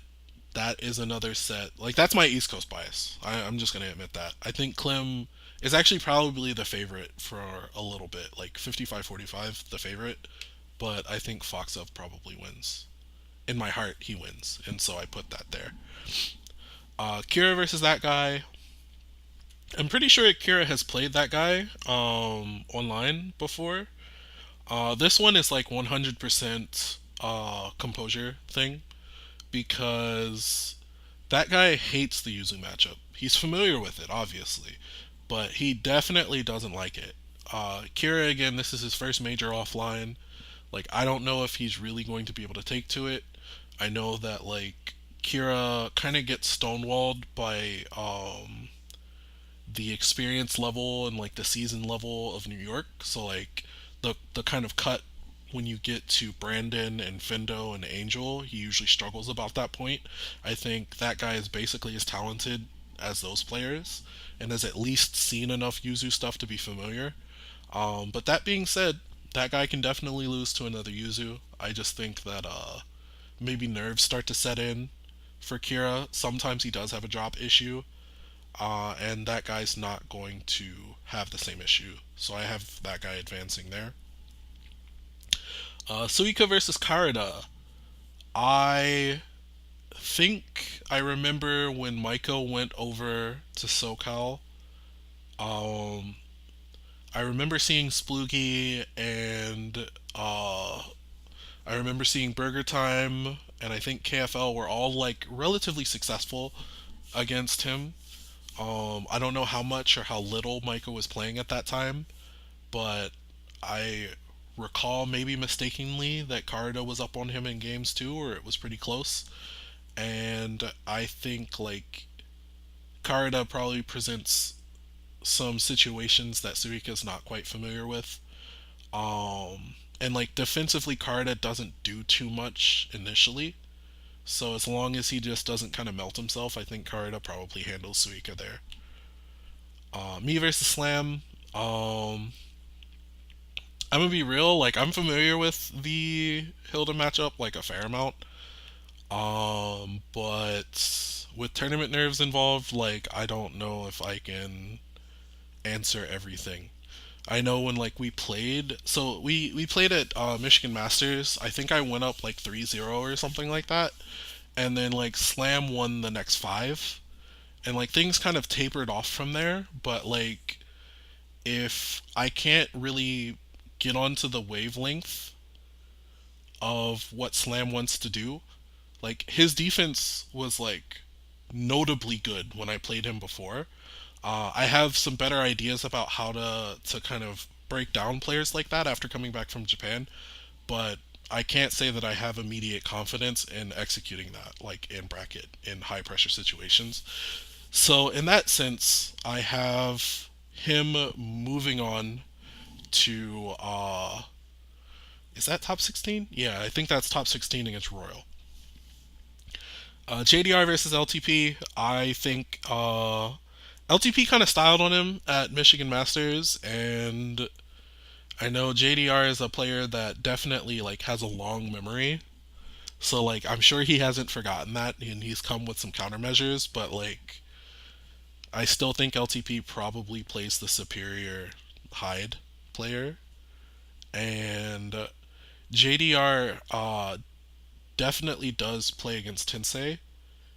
that is another set. Like that's my East Coast bias. I'm just gonna admit that. I think Klim is actually probably the favorite for a little bit, like 55-45, the favorite. But I think Foxov probably wins. In my heart, he wins, and so I put that there. Kira versus that guy. I'm pretty sure Kira has played that guy online before. This one is like 100% composure thing because that guy hates the Yuzu matchup. He's familiar with it, obviously, but he definitely doesn't like it. Kira, again, this is his first major offline. Like, I don't know if he's really going to be able to take to it. I know that, like, Kira kind of gets stonewalled by the experience level and, like, the season level of New York. So, like, the kind of cut when you get to Brandon and Fendo and Angel, he usually struggles about that point. I think that guy is basically as talented as those players and has at least seen enough Yuzu stuff to be familiar. But that being said, that guy can definitely lose to another Yuzu. I just think that maybe nerves start to set in for Kira. Sometimes he does have a drop issue, and that guy's not going to have the same issue. So I have that guy advancing there. Suika versus Karada. I think I remember when Maiko went over to SoCal. Um, I remember seeing Sploogie and I remember seeing Burger Time and I think KFL were all like relatively successful against him. I don't know how much or how little Maiko was playing at that time, but I recall maybe mistakenly that Karada was up on him in games too, or it was pretty close. And I think like Karada probably presents some situations that Suika's not quite familiar with. And like defensively, Karada doesn't do too much initially. So as long as he just doesn't kind of melt himself, I think Karada probably handles Suika there. Me versus Slam. I'm gonna be real. Like I'm familiar with the Hilda matchup like a fair amount. But with tournament nerves involved, like I don't know if I can answer everything. I know when like we played, so we played at Michigan Masters. I think I went up like 3-0 or something like that, and then like Slam won the next five, and like things kind of tapered off from there. But like if I can't really get onto the wavelength of what Slam wants to do, like his defense was like notably good when I played him before. I have some better ideas about how to kind of break down players like that after coming back from Japan, but I can't say that I have immediate confidence in executing that, like in bracket, in high pressure situations. So, in that sense, I have him moving on to, is that top 16? Yeah, I think that's top 16 against Royal. JDR versus LTP, I think LTP kind of styled on him at Michigan Masters, and I know JDR is a player that definitely like has a long memory. So like I'm sure he hasn't forgotten that and he's come with some countermeasures, but like I still think LTP probably plays the superior Hyde player, and JDR definitely does play against Tensei,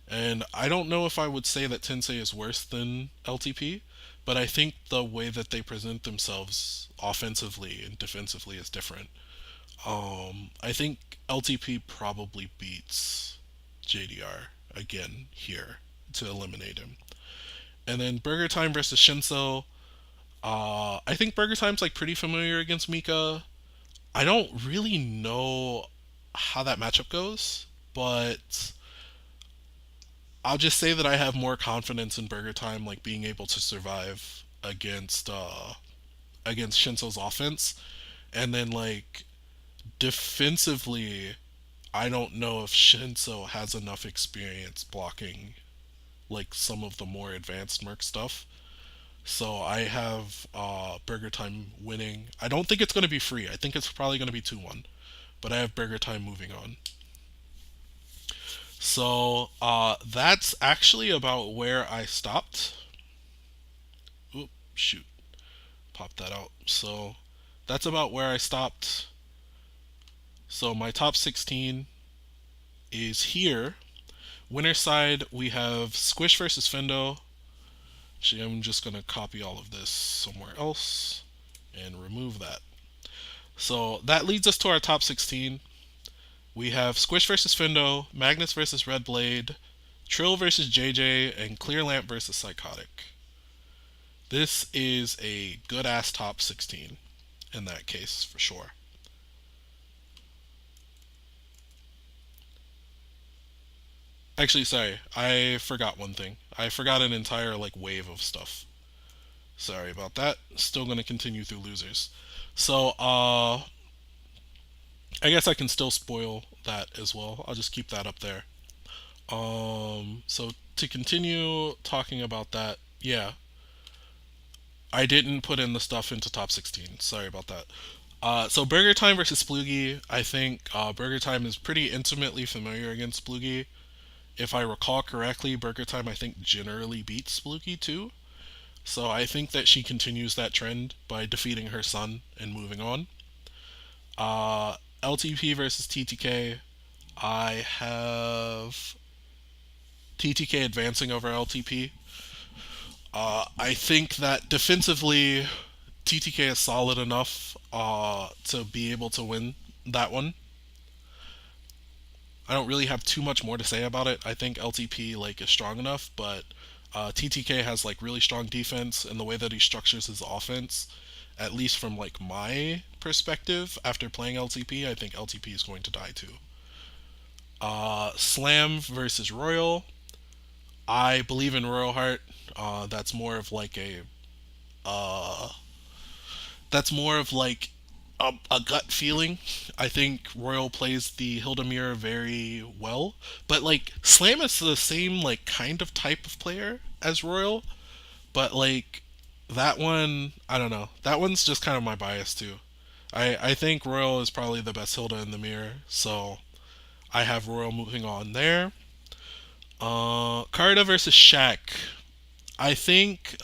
and I don't know if I would say that Tensei is worse than LTP, but I think the way that they present themselves offensively and defensively is different. I think LTP probably beats JDR again here to eliminate him. And then Burger Time versus Shinso. I think Burger Time's like pretty familiar against Mika. I don't really know how that matchup goes, but I'll just say that I have more confidence in Burger Time like being able to survive against Shinso's offense. And then like defensively, I don't know if Shinso has enough experience blocking like some of the more advanced Merc stuff. So I have Burger Time winning. I don't think it's going to be free. I think it's probably going to be 2-1. But I have Burger Time moving on. So that's actually about where I stopped. Oop, shoot. Pop that out. So that's about where I stopped. So my top 16 is here. Winner side, we have Squish versus Fendo. Actually, I'm just going to copy all of this somewhere else and remove that. So that leads us to our top 16. We have Squish versus Fendo, Magnus versus Red Blade, Trill versus JJ, and Clear Lamp versus Psychotic. This is a good ass top 16 in that case, for sure. Actually, sorry, I forgot one thing. I forgot an entire like wave of stuff. Sorry about that. Still gonna continue through losers. So, I guess I can still spoil that as well. I'll just keep that up there. So to continue talking about that, yeah, I didn't put in the stuff into top 16. Sorry about that. So Burger Time versus Sploogie, I think Burger Time is pretty intimately familiar against Sploogie. If I recall correctly, Burger Time I think generally beats Sploogie too. So I think that she continues that trend by defeating her son and moving on. LTP versus TTK, I have TTK advancing over LTP. I think that defensively, TTK is solid enough to be able to win that one. I don't really have too much more to say about it. I think LTP like is strong enough, but TTK has like really strong defense, and the way that he structures his offense, at least from like my perspective after playing LTP, I think LTP is going to die too. Slam versus Royal. I believe in Royal Heart. That's more of like a uh, that's more of like a gut feeling. I think Royal plays the Hilda Mirror very well, but like Slam is the same like kind of type of player as Royal, but like that one, I don't know. That one's just kind of my bias too. I think Royal is probably the best Hilda in the mirror, so I have Royal moving on there. Carda versus Shaq. I think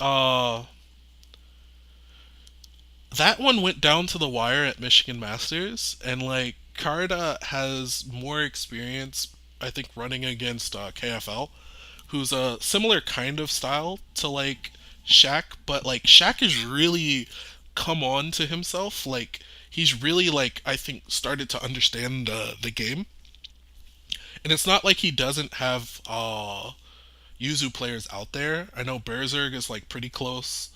that one went down to the wire at Michigan Masters, and like Carda has more experience, I think, running against KFL, who's a similar kind of style to like Shaq, but like Shaq has really come on to himself. Like he's really like I think started to understand the game, and it's not like he doesn't have Yuzu players out there. I know Berserk is like pretty close.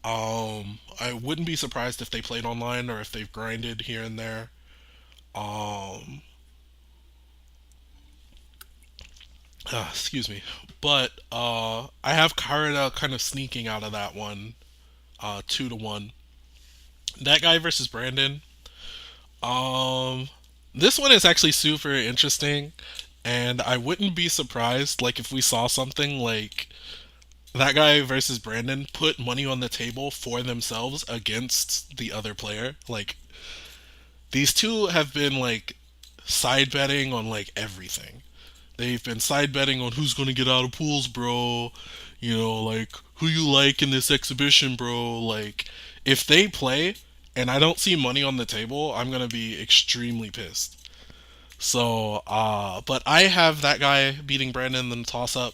I wouldn't be surprised if they played online or if they've grinded here and there. Um, Excuse me. But I have Karada kind of sneaking out of that one, 2-1. That guy versus Brandon. Um, this one is actually super interesting, and I wouldn't be surprised like if we saw something like that guy versus Brandon put money on the table for themselves against the other player. Like these two have been like side betting on like everything. They've been side betting on who's going to get out of pools, bro. You know, like who you like in this exhibition, bro. Like if they play and I don't see money on the table, I'm going to be extremely pissed. So, but I have that guy beating Brandon in the toss up.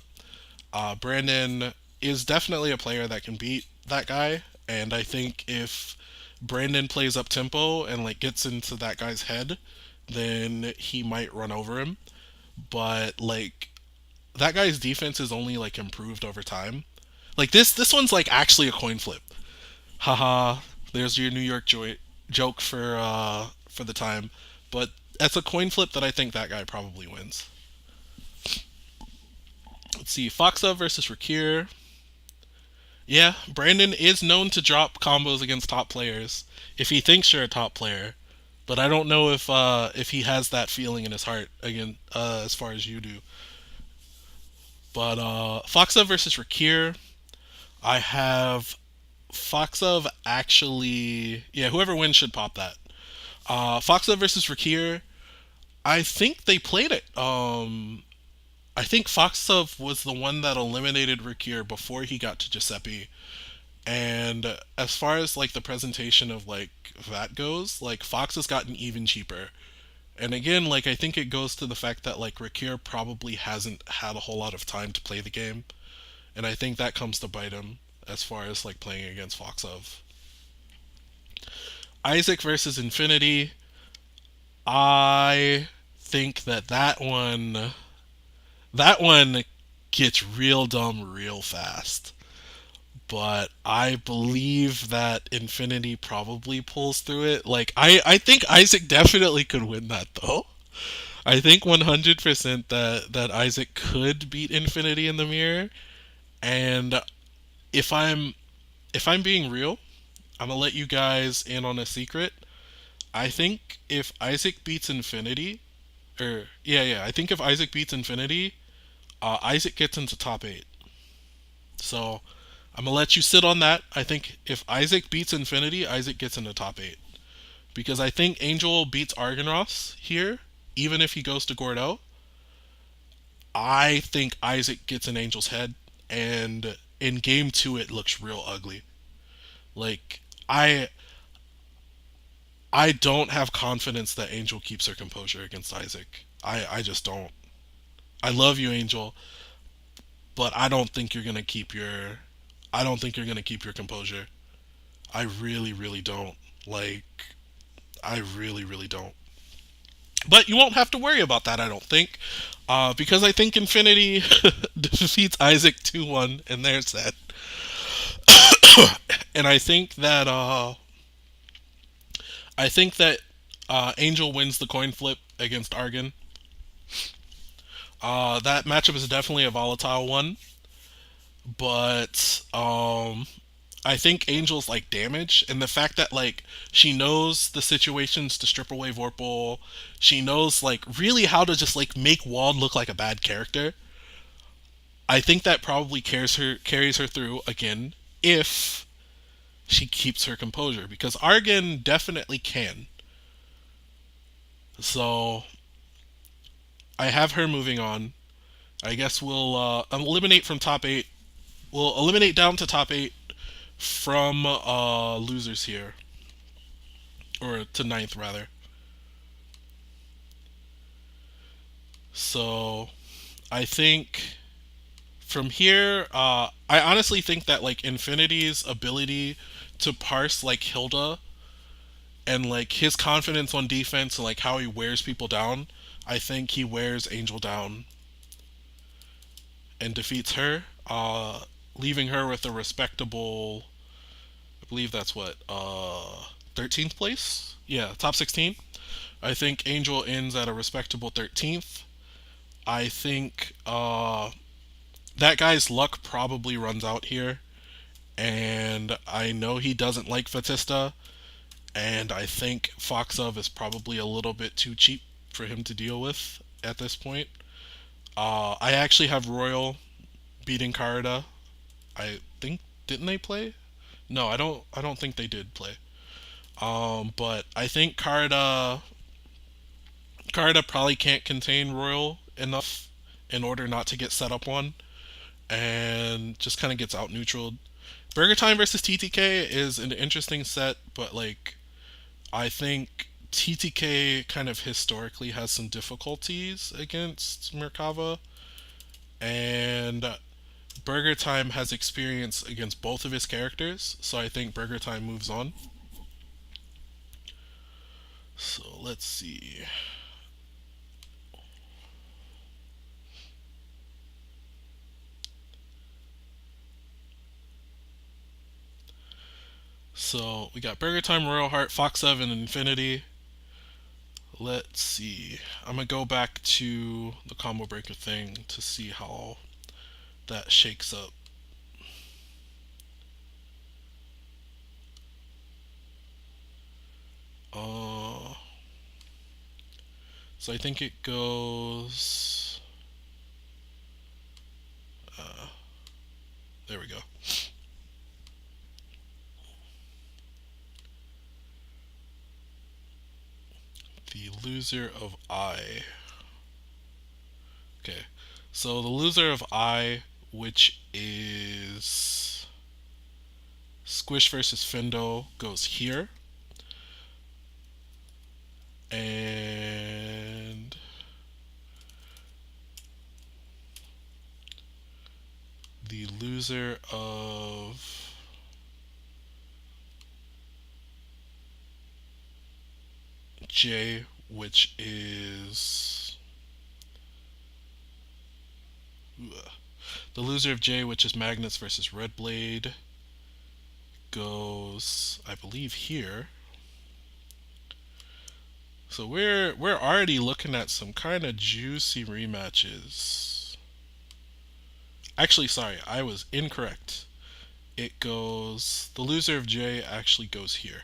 Brandon is definitely a player that can beat that guy, and I think if Brandon plays up tempo and like gets into that guy's head, then he might run over him. But like that guy's defense is only like improved over time. Like this one's like actually a coin flip. Haha, there's your New York joke for the time. But that's a coin flip that I think that guy probably wins. Let's see, Foxa versus Rakir. Yeah, Brandon is known to drop combos against top players if he thinks you're a top player. But I don't know if he has that feeling in his heart again as far as you do. But Foxa versus Rakir, I have Foxa actually. Yeah, whoever wins should pop that. Foxa versus Rakir, I think they played it. I think Foxa was the one that eliminated Rakir before he got to Giuseppe. And as far as like the presentation of like that goes, like Fox has gotten even cheaper. And again, like I think it goes to the fact that like Rakir probably hasn't had a whole lot of time to play the game, and I think that comes to bite him as far as like playing against Foxov. Isaac versus Infinity. I think that one gets real dumb real fast. But I believe that Infinity probably pulls through it. Like I think Isaac definitely could win that though. I think 100% that Isaac could beat Infinity in the mirror. And if I'm if I'm being real, I'm gonna let you guys in on a secret. I think if Isaac beats Infinity, or yeah, I think if Isaac beats Infinity, Isaac gets into top eight. So I'm gonna let you sit on that. I think if Isaac beats Infinity, Isaac gets into top eight because I think Angel beats Argonross here, even if he goes to Gordo. I think Isaac gets in Angel's head, and in game two it looks real ugly. Like I I don't have confidence that Angel keeps her composure against Isaac. I just don't. I love you, Angel, but I don't think you're gonna keep your composure. I really, really don't. Like I really, really don't. But you won't have to worry about that, I don't think, because I think Infinity defeats Isaac 2-1, and there's that. And I think that Angel wins the coin flip against Argon. That matchup is definitely a volatile one, but I think Angel's like damage, and the fact that like she knows the situations to strip away Vorpal, she knows like really how to just like make Wald look like a bad character. I think that probably carries her through again if she keeps her composure because Argon definitely can. So I have her moving on. I guess we'll eliminate from top eight. We'll eliminate down to top eight from losers here, or to ninth rather. So I think from here, I honestly think that like Infinity's ability to parse like Hilda and like his confidence on defense and like how he wears people down, I think he wears Angel down and defeats her, leaving her with a respectable believe that's what 13th place. Yeah, top 16. I think Angel ends at a respectable 13th. I think that guy's luck probably runs out here, and I know he doesn't like Fatista, and I think Foxov is probably a little bit too cheap for him to deal with at this point. I actually have Royal beating Karada. I think didn't they play? No, I don't. I don't think they did play. But I think Karada probably can't contain Royal enough in order not to get set up on, and just kind of gets out neutral. Burger Time versus TTK is an interesting set, but like I think TTK kind of historically has some difficulties against Merkava, and Burger Time has experience against both of his characters, so I think Burger Time moves on. So let's see. So we got Burger Time, Royal Heart, Fox 7, and Infinity. Let's see. I'm gonna go back to the combo breaker thing to see how that shakes up. Uh, so I think it goes. Uh, there we go. The loser of I. Okay. So the loser of I, which is Squish versus Fendo, goes here. And the loser of J, which is the loser of J, which is Magnets versus Red Blade, goes, I believe, here. So we're already looking at some kind of juicy rematches. Actually, sorry, I was incorrect. It goes, the loser of J actually goes here.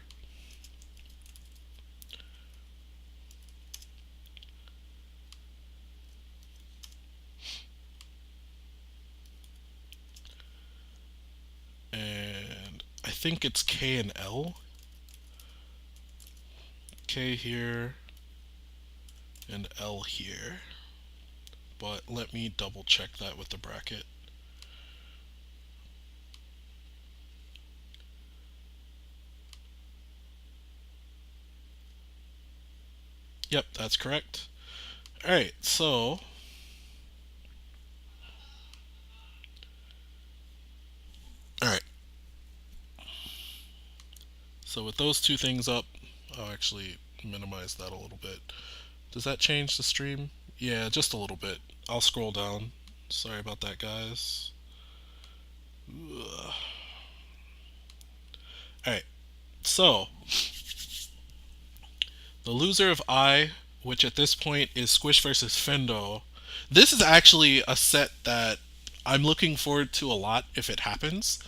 And I think it's K and L. K here and L here. But let me double check that with the bracket. Yep, that's correct. Alright, so alright. So with those two things up, I'll actually minimize that a little bit. Does that change the stream? Yeah, just a little bit. I'll scroll down. Sorry about that, guys. Alright, so the loser of I, which at this point is Squish versus Fendo. This is actually a set that I'm looking forward to a lot if it happens.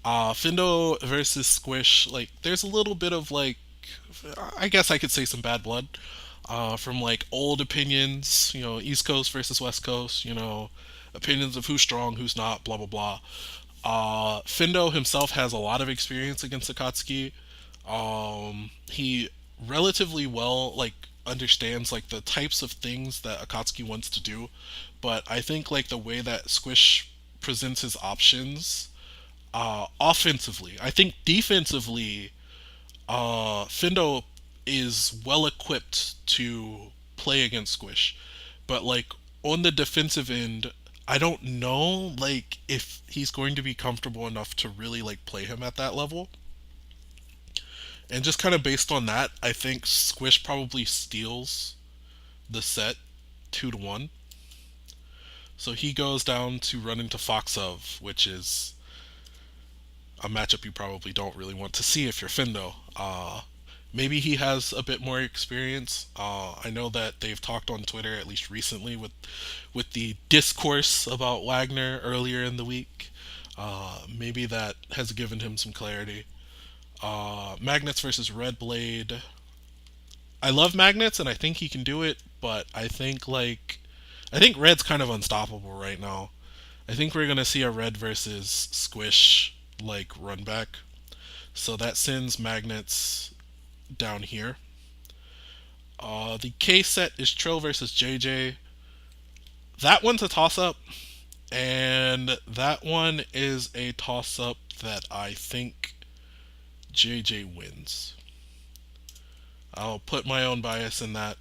Fendo versus Squish, like, there's a little bit of, like, I guess I could say some bad blood from, like, old opinions, East Coast versus West Coast, opinions of who's strong, who's not, blah, blah, blah. Fendo himself has a lot of experience against Akatsuki. He relatively well, like, understands, like, the types of things that Akatsuki wants to do, but I think, like, the way that Squish presents his options offensively. I think defensively, Findo is well equipped to play against Squish, but like on the defensive end, I don't know like if he's going to be comfortable enough to really like play him at that level. And just kind of based on that, I think Squish probably steals the set 2-1. So he goes down to run into Foxov, which is a matchup you probably don't really want to see if you're Findo. Maybe he has a bit more experience. I know that they've talked on Twitter, at least recently, with the discourse about Wagner earlier in the week. Maybe that has given him some clarity. Magnets versus Red Blade. I love Magnets, and I think he can do it, but I think Red's kind of unstoppable right now. I think we're gonna see a Red versus Squish like run back. So that sends Magnets down here. The K set is Trill versus JJ. That one's a toss up, and that one is a toss up that I think JJ wins. I'll put my own bias in that.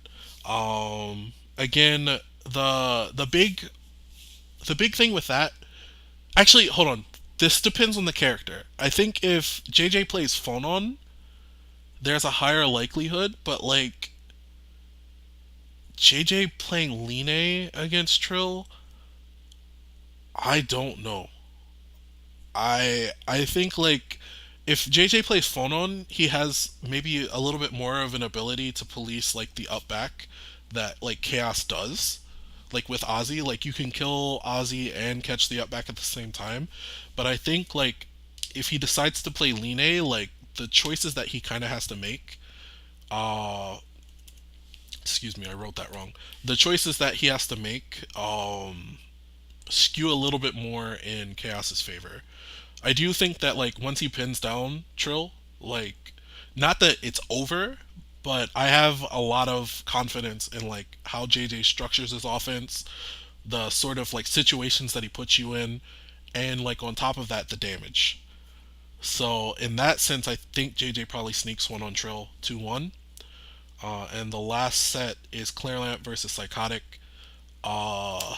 Again, the big thing with that. Actually, hold on. This depends on the character. I think if JJ plays Phonon, there's a higher likelihood, but like JJ playing Line against Trill, I don't know. I think like if JJ plays Phonon, he has maybe a little bit more of an ability to police like the up back that like Chaos does. Like with Ozzy, like you can kill Ozzy and catch the up back at the same time. But I think like if he decides to play Line, like the choices that he kind of has to make, uh, excuse me, I wrote that wrong. The choices that he has to make, skew a little bit more in Chaos's favor. I do think that like once he pins down Trill, like not that it's over, but I have a lot of confidence in like how JJ structures his offense, the sort of like situations that he puts you in, and like on top of that the damage. So in that sense, I think JJ probably sneaks one on Trill 2-1. And the last set is Clairlamp versus Psychotic. Uh,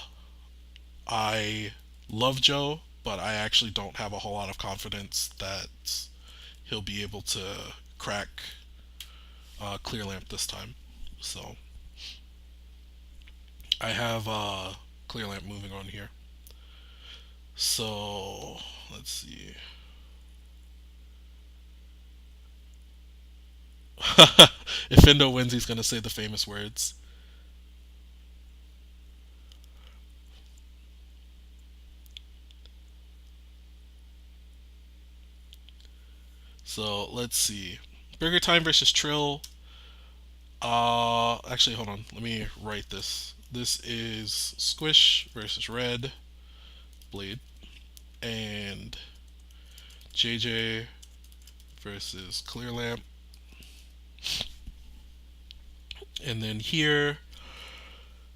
I love Joe, but I actually don't have a whole lot of confidence that he'll be able to crack Clear Lamp this time. So I have Clear Lamp moving on here. So let's see. If Indo wins, he's gonna say the famous words. So let's see. Burger Time versus Trill. Actually, hold on. Let me write this. This is Squish versus Red Blade, and JJ versus Clear Lamp. And then here,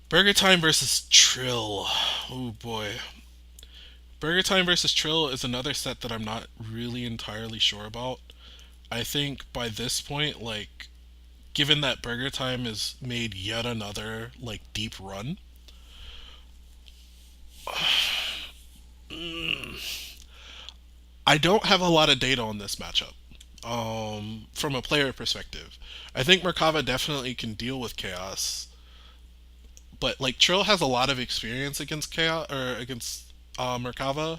Burger Time versus Trill. Oh boy. Burger Time versus Trill is another set that I'm not really entirely sure about. I think by this point, like, given that Burger Time has made yet another, like, deep run, I don't have a lot of data on this matchup. From a player perspective, I think Merkava definitely can deal with Chaos, but like Trill has a lot of experience against Chaos or against Merkava.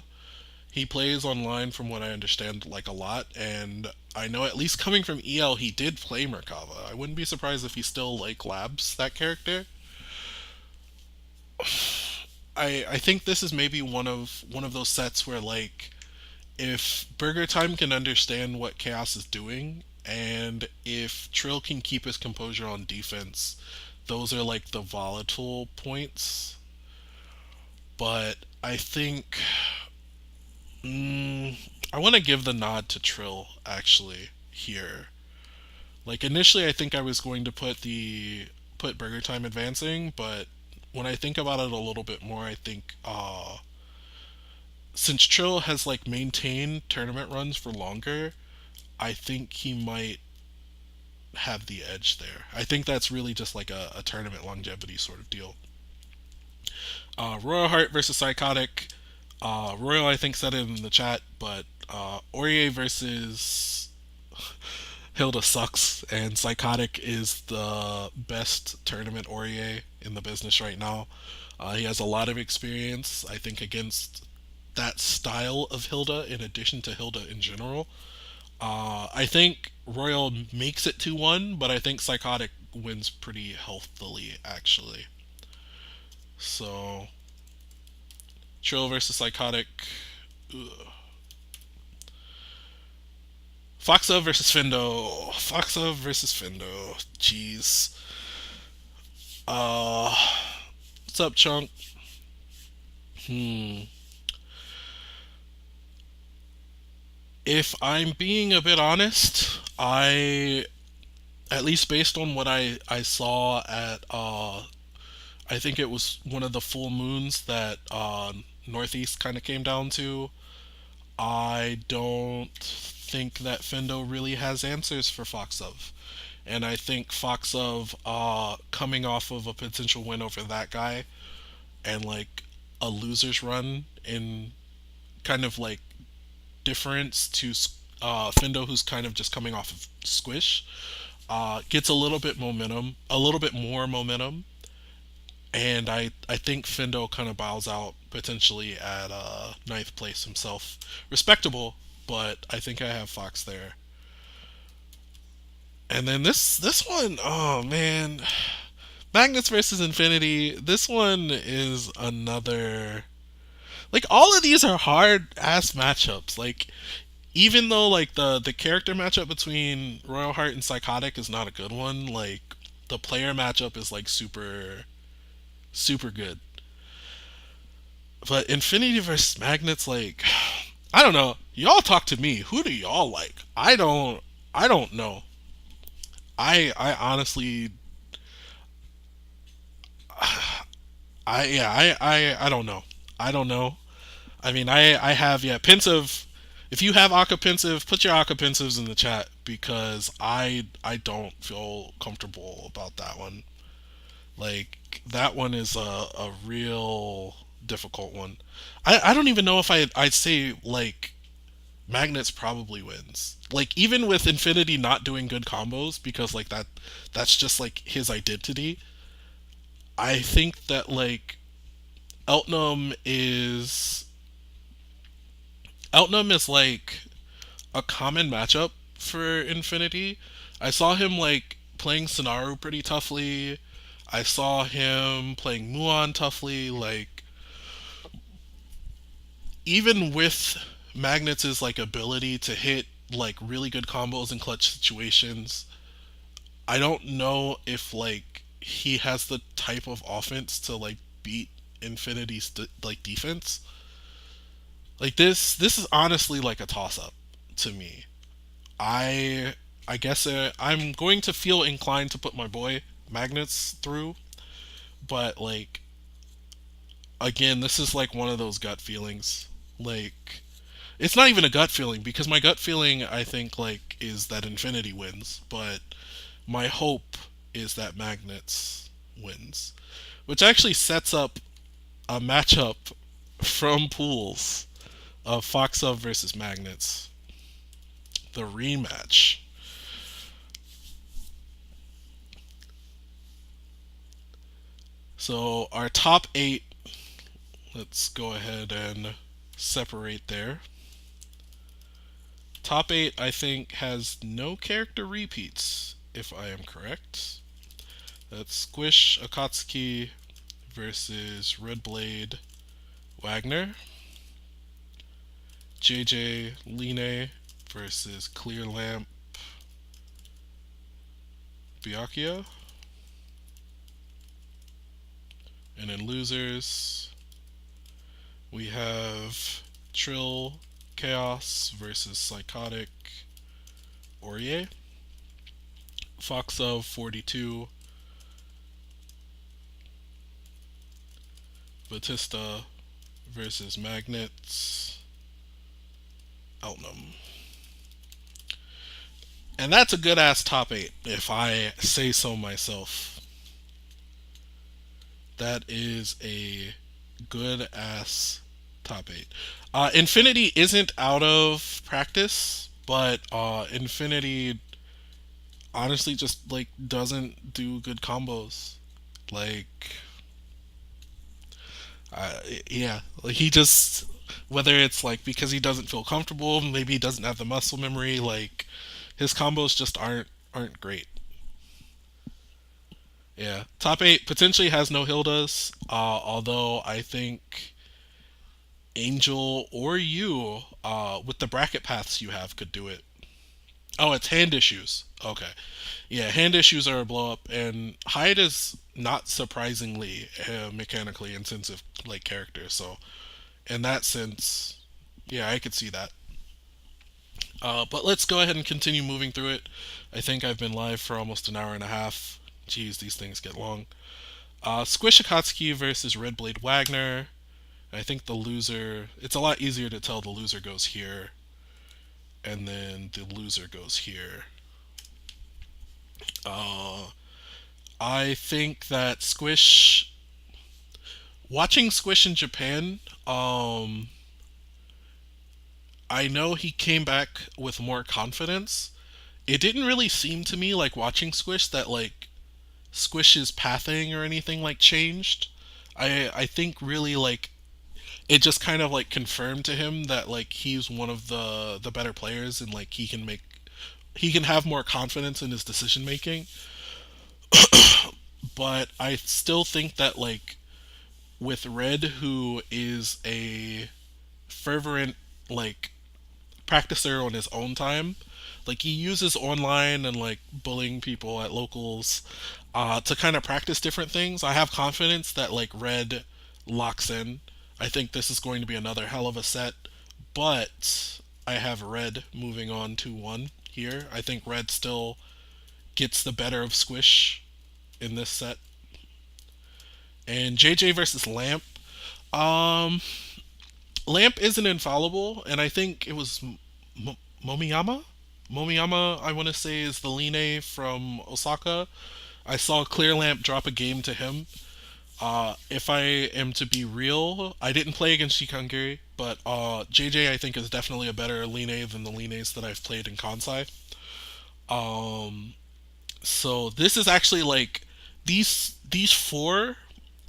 He plays online, from what I understand, like a lot, and I know at least coming from EL, he did play Merkava. I wouldn't be surprised if he still like labs that character. I think this is maybe one of those sets where like if Burger Time can understand what Chaos is doing, and if Trill can keep his composure on defense, those are like the volatile points. But I think I want to give the nod to Trill actually here. Like initially, I think I was going to put Burger Time advancing, but when I think about it a little bit more, I think since Trill has like maintained tournament runs for longer, I think he might have the edge there. I think that's really just like a tournament longevity sort of deal. Royal Heart versus Psychotic. Royal, I think, said it in the chat, but Aurier versus Hilda sucks, and Psychotic is the best tournament Aurier in the business right now. He has a lot of experience, I think, against that style of Hilda in addition to Hilda in general. I think Royal makes it 2-1, but I think Psychotic wins pretty healthily, actually. So, Trill versus Psychotic. Ugh. Foxa versus Findo. Foxa versus Findo. Jeez. Uh, what's up, Chunk? Hmm. If I'm being a bit honest, at least based on what I saw at I think it was one of the full moons that Northeast kind of came down to. I don't think that Fendo really has answers for Foxov. And I think Foxov coming off of a potential win over that guy and like a loser's run in kind of like difference to Fendo, who's kind of just coming off of Squish, gets a little bit momentum, a little bit more momentum, and I think Fendo kind of bows out potentially at ninth place himself. Respectable, but I think I have Fox there. And then this one, oh man, Magnets versus Infinity. This one is another. Like all of these are hard ass matchups. Like even though like the character matchup between Royal Heart and Psychotic is not a good one, like the player matchup is like super good. But Infinity versus Magnets, like I don't know. Y'all talk to me. Who do y'all like? I don't know. I honestly I don't know. I don't know. I mean I have yeah pensive. If you have Aqua Pensive, put your Aqua Pensives in the chat because I don't feel comfortable about that one. Like that one is a real difficult one. I don't even know if I'd say like Magnets probably wins. Like even with Infinity not doing good combos because like that's just like his identity. I think that like Eltnum is Eltnum is like a common matchup for Infinity. I saw him like playing Sonaru pretty toughly. I saw him playing Muon toughly. Like even with Magnets' like ability to hit like really good combos in clutch situations, I don't know if like he has the type of offense to like beat Infinity's like defense. Like this is honestly like a toss up to me. I I guess I'm going to feel inclined to put my boy Magnets through, but like again, this is like one of those gut feelings. Like it's not even a gut feeling because my gut feeling I think like is that Infinity wins, but my hope is that Magnets wins, which actually sets up a matchup from pools of Foxov versus Magnets, the rematch. So our top eight, let's go ahead and separate there. Top eight, I think, has no character repeats, if I am correct. That's Squish Akatsuki versus Red Blade Wagner. JJ Line versus Clear Lamp Byakuya. And in losers, we have Trill Chaos versus Psychotic Aurier. Fox of 42, Batista versus Magnets, Eltnum. And that's a good ass top eight, if I say so myself. That is a good ass top eight. Infinity isn't out of practice, but Infinity honestly just like doesn't do good combos. Like, yeah, like he just Whether it's like because he doesn't feel comfortable, maybe he doesn't have the muscle memory, like his combos just aren't great. Yeah. Top 8 potentially has no Hildas, although I think Angel or you, with the bracket paths you have, could do it. Oh, it's hand issues. Okay. Yeah, hand issues are a blow up, and Hyde is not surprisingly mechanically intensive like character. So in that sense, yeah, I could see that. But let's go ahead and continue moving through it. I think I've been live for almost an hour and a half. Jeez, these things get long. Squish Akatsuki versus Red Blade Wagner. I think the loser. It's a lot easier to tell the loser goes here, and then the loser goes here. Uh, I think that Squish. Watching Squish in Japan, I know he came back with more confidence. It didn't really seem to me like watching Squish that like Squish's pathing or anything like changed. I think really like it just kind of like confirmed to him that like he's one of the better players and like he can have more confidence in his decision making. But I still think that like with Red, who is a fervent like practicer on his own time, like he uses online and like bullying people at locals to kind of practice different things. I have confidence that like Red locks in. I think this is going to be another hell of a set, but I have Red moving on 2-1 here. I think Red still gets the better of Squish in this set. And JJ versus Lamp. Um, Lamp isn't infallible, and I think it was Momiyama. Momiyama, I want to say, is the Line from Osaka. I saw Clear Lamp drop a game to him. If I am to be real, I didn't play against Shikangiri, but JJ I think is definitely a better Line than the Lines that I've played in Kansai. Um, so this is actually like these four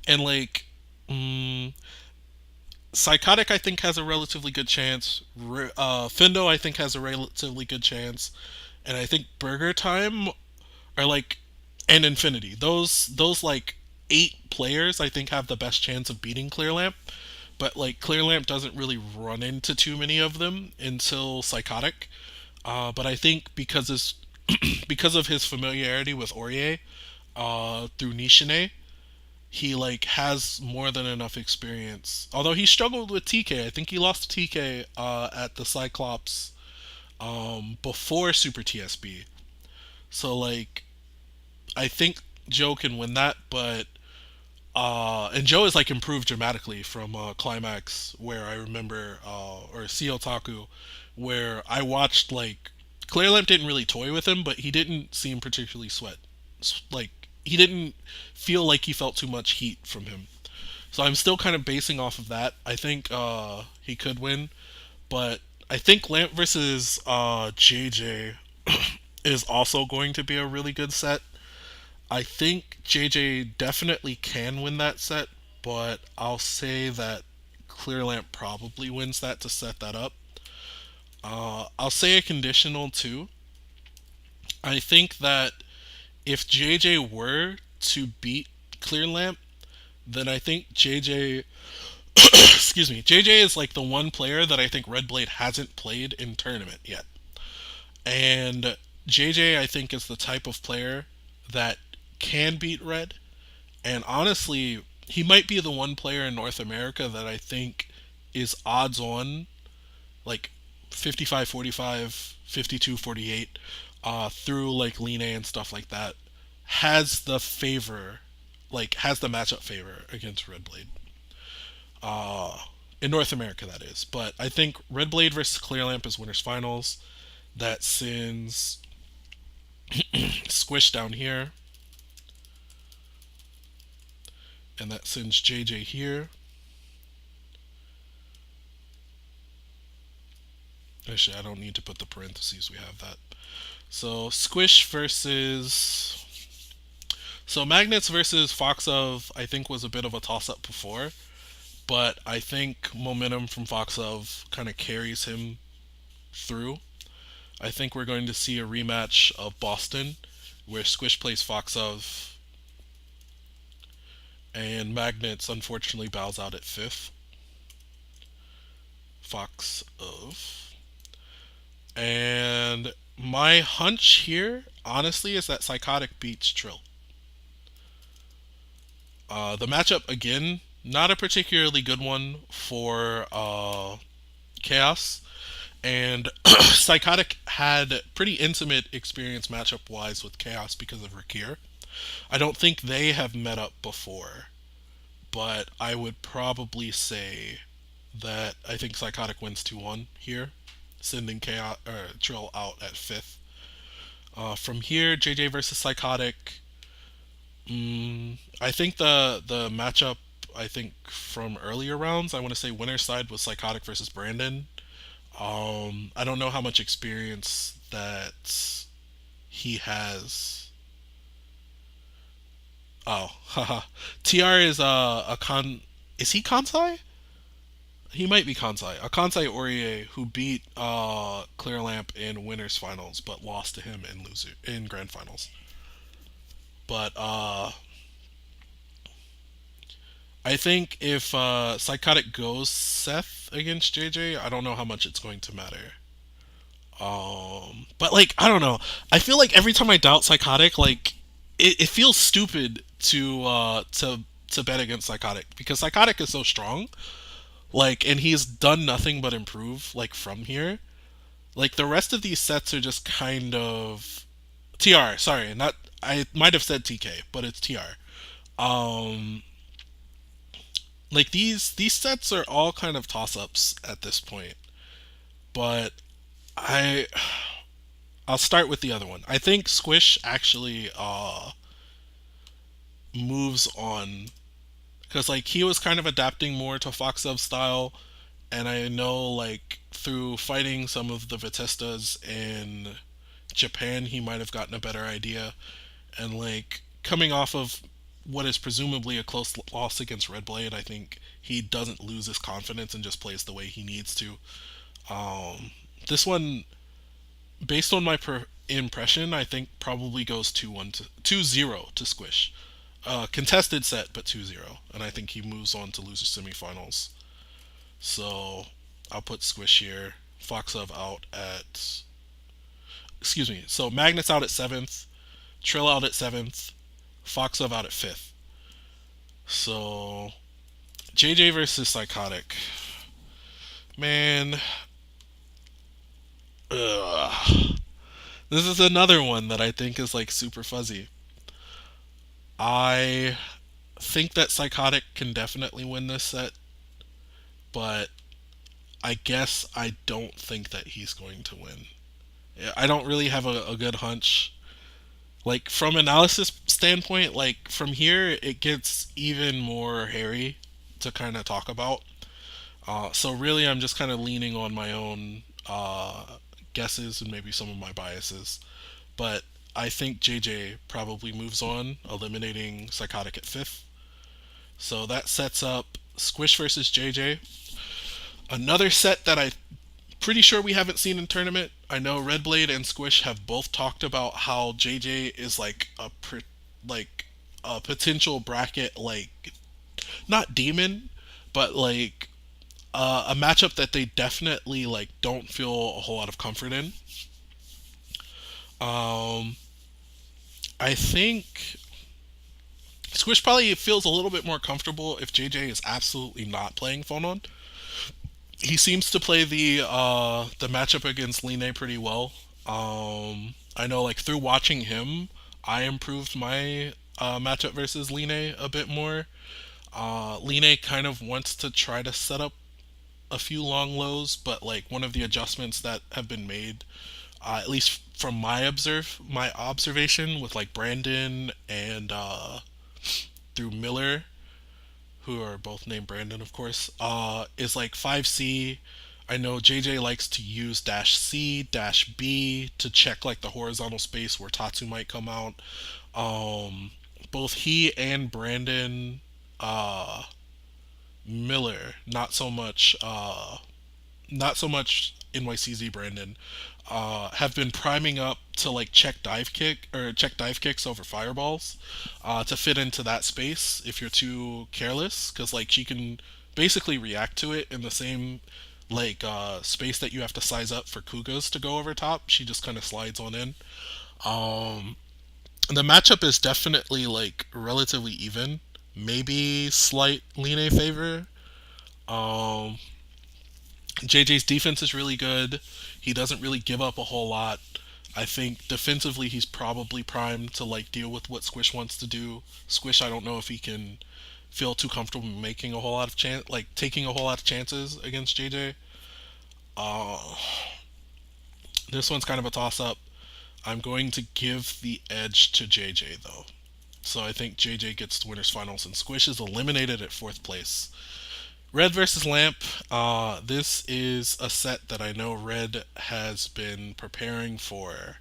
and like Psychotic I think has a relatively good chance. Findo I think has a relatively good chance, and I think Burger Time are like and Infinity. Those like 8 players I think have the best chance of beating Clear Lamp. But like Clear Lamp doesn't really run into too many of them until Psychotic. But I think because of his familiarity with Aurier through Nishine, he like has more than enough experience. Although he struggled with TK, I think he lost to TK at the Cyclops before Super TSB. So like I think Joe can win that, but and Joe is like improved dramatically from Climax, where I remember, or Otaku, where I watched like Clear Lamp didn't really toy with him, but he didn't seem particularly like he didn't feel like he felt too much heat from him. So I'm still kind of basing off of that. I think he could win, but I think Lamp versus JJ is also going to be a really good set. I think JJ definitely can win that set, but I'll say that Clear Lamp probably wins that to set that up. I'll say a conditional too. I think that if JJ were to beat Clear Lamp, then I think JJ, excuse me, JJ is like the one player that I think Red Blade hasn't played in tournament yet. And JJ, I think, is the type of player that can beat Red. And honestly, he might be the one player in North America that I think is odds on, like 55-45, 52-48, through like Line and stuff like that, has the favor, like has the matchup favor against Red Blade. In North America, that is. But I think Red Blade versus Clear Lamp is winners finals. That sends Squish down here, and that sends JJ here. Actually, I don't need to put the parentheses. We have that. So Squish versus Magnets versus Fox of I think was a bit of a toss up before, but I think momentum from Foxov kind of carries him through. I think we're going to see a rematch of Boston where Squish plays Foxov and Magnets unfortunately bows out at fifth. Foxov. And my hunch here, honestly, is that Psychotic beats Trill. The matchup, again, not a particularly good one for Chaos. And Psychotic had pretty intimate experience matchup wise with Chaos because of Rakir. I don't think they have met up before, but I would probably say that I think Psychotic wins 2-1 here, sending Chaos Trill out at fifth. From here, JJ versus Psychotic. I think the matchup. I think from earlier rounds, I want to say winner's side was Psychotic versus Brandon. I don't know how much experience that he has. Oh, haha. TR is a con. Is he Kansai? He might be Kansai. A Kansai Orie who beat Clear Lamp in winners finals, but lost to him in grand finals. But I think if Psychotic goes Seth against JJ, I don't know how much it's going to matter. But like I don't know. I feel like every time I doubt Psychotic, like it feels stupid to bet against Psychotic because Psychotic is so strong. Like, and he's done nothing but improve. Like from here, like the rest of these sets are just kind of TR. Sorry, not I might have said TK, but it's TR. Um, like these sets are all kind of toss ups at this point. But I I'll start with the other one. I think Squish actually moves on because like he was kind of adapting more to Foxov style, and I know like through fighting some of the Vitistas in Japan, he might have gotten a better idea, and like coming off of what is presumably a close loss against Red Blade, I think he doesn't lose his confidence and just plays the way he needs to. Um, this one based on my impression, I think probably goes 2-1 to 2-0 to Squish. Contested set, but 2-0, and I think he moves on to loser semifinals. So I'll put Squish here. Foxov out at excuse me. So Magnus out at seventh, Trill out at seventh, Foxov out at fifth. So JJ versus Psychotic. Man, ugh. This is another one that I think is like super fuzzy. I think that Psychotic can definitely win this set, but I guess I don't think that he's going to win. I don't really have a good hunch. Like from analysis standpoint, like from here it gets even more hairy to kind of talk about. So really, I'm just kind of leaning on my own guesses and maybe some of my biases. But I think JJ probably moves on, eliminating Psychotic at fifth. So that sets up Squish versus JJ. Another set that I'm pretty sure we haven't seen in tournament. I know Red Blade and Squish have both talked about how JJ is like like a potential bracket like not demon, but like a matchup that they definitely like don't feel a whole lot of comfort in. Um, I think Squish probably feels a little bit more comfortable if JJ is absolutely not playing Phonon. He seems to play the matchup against Line pretty well. I know like through watching him, I improved my matchup versus Line a bit more. Line kind of wants to try to set up a few long lows, but like one of the adjustments that have been made, at least from my observation with like Brandon and through Miller, who are both named Brandon, of course, is like 5C. I know JJ likes to use dash C, dash B to check like the horizontal space where Tatsu might come out. Um, Both he and Brandon Miller, not so much NYCZ Brandon, have been priming up to like check dive kicks over fireballs, to fit into that space if you're too careless, because like she can basically react to it in the same space that you have to size up for Kugas to go over top. She just kind of slides on in. Um, the matchup is definitely like relatively even, maybe slight Line favor. Um, JJ's defense is really good. He doesn't really give up a whole lot. I think defensively he's probably primed to like deal with what Squish wants to do. Squish, I don't know if he can feel too comfortable making a whole lot of taking a whole lot of chances against JJ. Uh, this one's kind of a toss up. I'm going to give the edge to JJ though. So I think JJ gets the winners finals and Squish is eliminated at fourth place. Red versus Lamp. This is a set that I know Red has been preparing for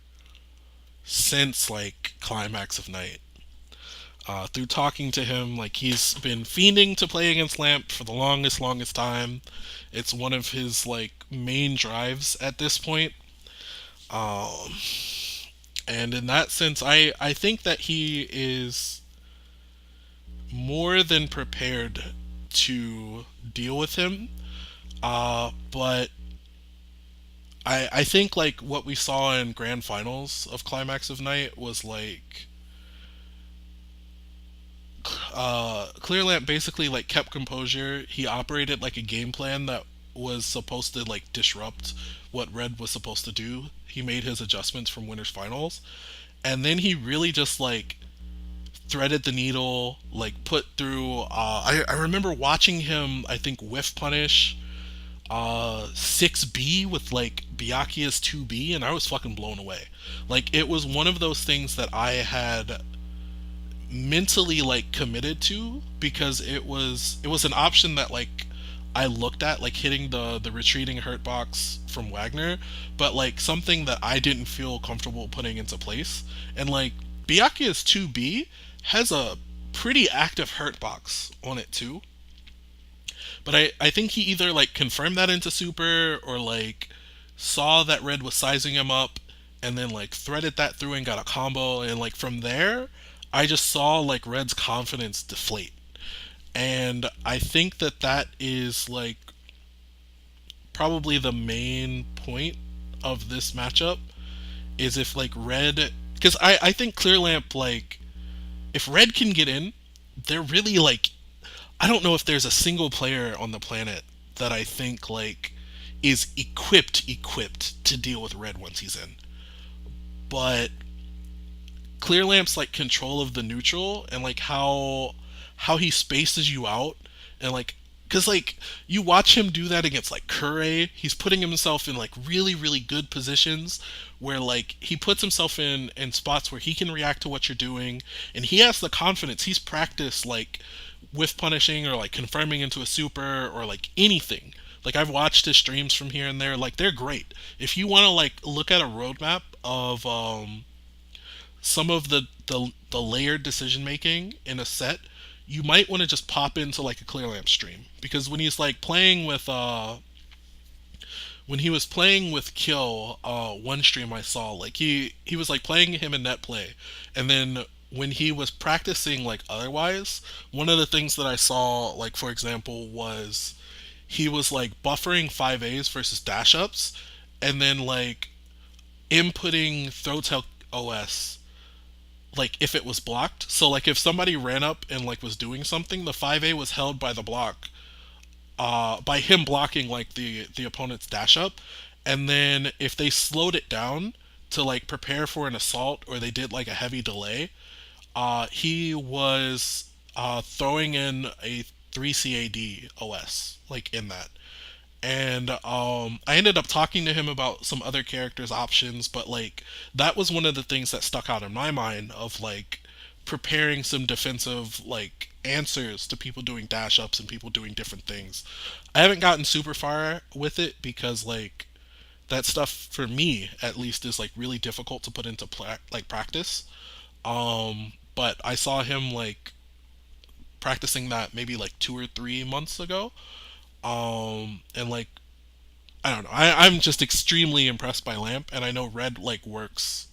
since like Climax of Night. Through talking to him, like he's been fiending to play against Lamp for the longest time. It's one of his like main drives at this point. Um, and in that sense, I think that he is more than prepared to deal with him. But I think like what we saw in grand finals of Climax of Night was like Clear Lamp basically like kept composure. He operated like a game plan that was supposed to like disrupt what Red was supposed to do. He made his adjustments from winners finals, and then he really just like threaded the needle, like put through. I remember watching him. I think whiff punish 6B with like Byakuya's 2B, and I was fucking blown away. Like it was one of those things that I had mentally like committed to because it was an option that like I looked at, like hitting the retreating hurt box from Wagner, but like something that I didn't feel comfortable putting into place. And like Byakuya's 2B has a pretty active hurt box on it too. But I think he either like confirmed that into super or like saw that Red was sizing him up and then like threaded that through and got a combo, and like from there I just saw like Red's confidence deflate. And I think that that is like probably the main point of this matchup is if like Red, because I think Clear Lamp, like if Red can get in, they're really like, I don't know if there's a single player on the planet that I think like is equipped to deal with Red once he's in. But Clear Lamp's like control of the neutral and like how he spaces you out, and like because like you watch him do that against like Kure, he's putting himself in like really good positions where like he puts himself in spots where he can react to what you're doing, and he has the confidence. He's practiced like with punishing or like confirming into a super or like anything. Like I've watched his streams from here and there. Like they're great. If you want to like look at a roadmap of some of the layered decision making in a set, you might want to just pop into like a Clear Lamp stream, because when he's like playing with when he was playing with Kill, one stream I saw, like he was like playing him in net play, and then when he was practicing like otherwise, one of the things that I saw, like for example, was he was like buffering 5As versus dash ups, and then like inputting Throwtail OS like if it was blocked. So like if somebody ran up and like was doing something, the 5A was held by the block, by him blocking like the opponent's dash up, and then if they slowed it down to like prepare for an assault or they did like a heavy delay, he was throwing in a 3CAD OS like in that. And I ended up talking to him about some other characters options, but like that was one of the things that stuck out in my mind of like preparing some defensive like answers to people doing dash ups and people doing different things. I haven't gotten super far with it because like that stuff for me at least is like really difficult to put into like practice. But I saw him like practicing that maybe like 2 or 3 months ago. And like I don't know, I'm just extremely impressed by Lamp, and I know Red like works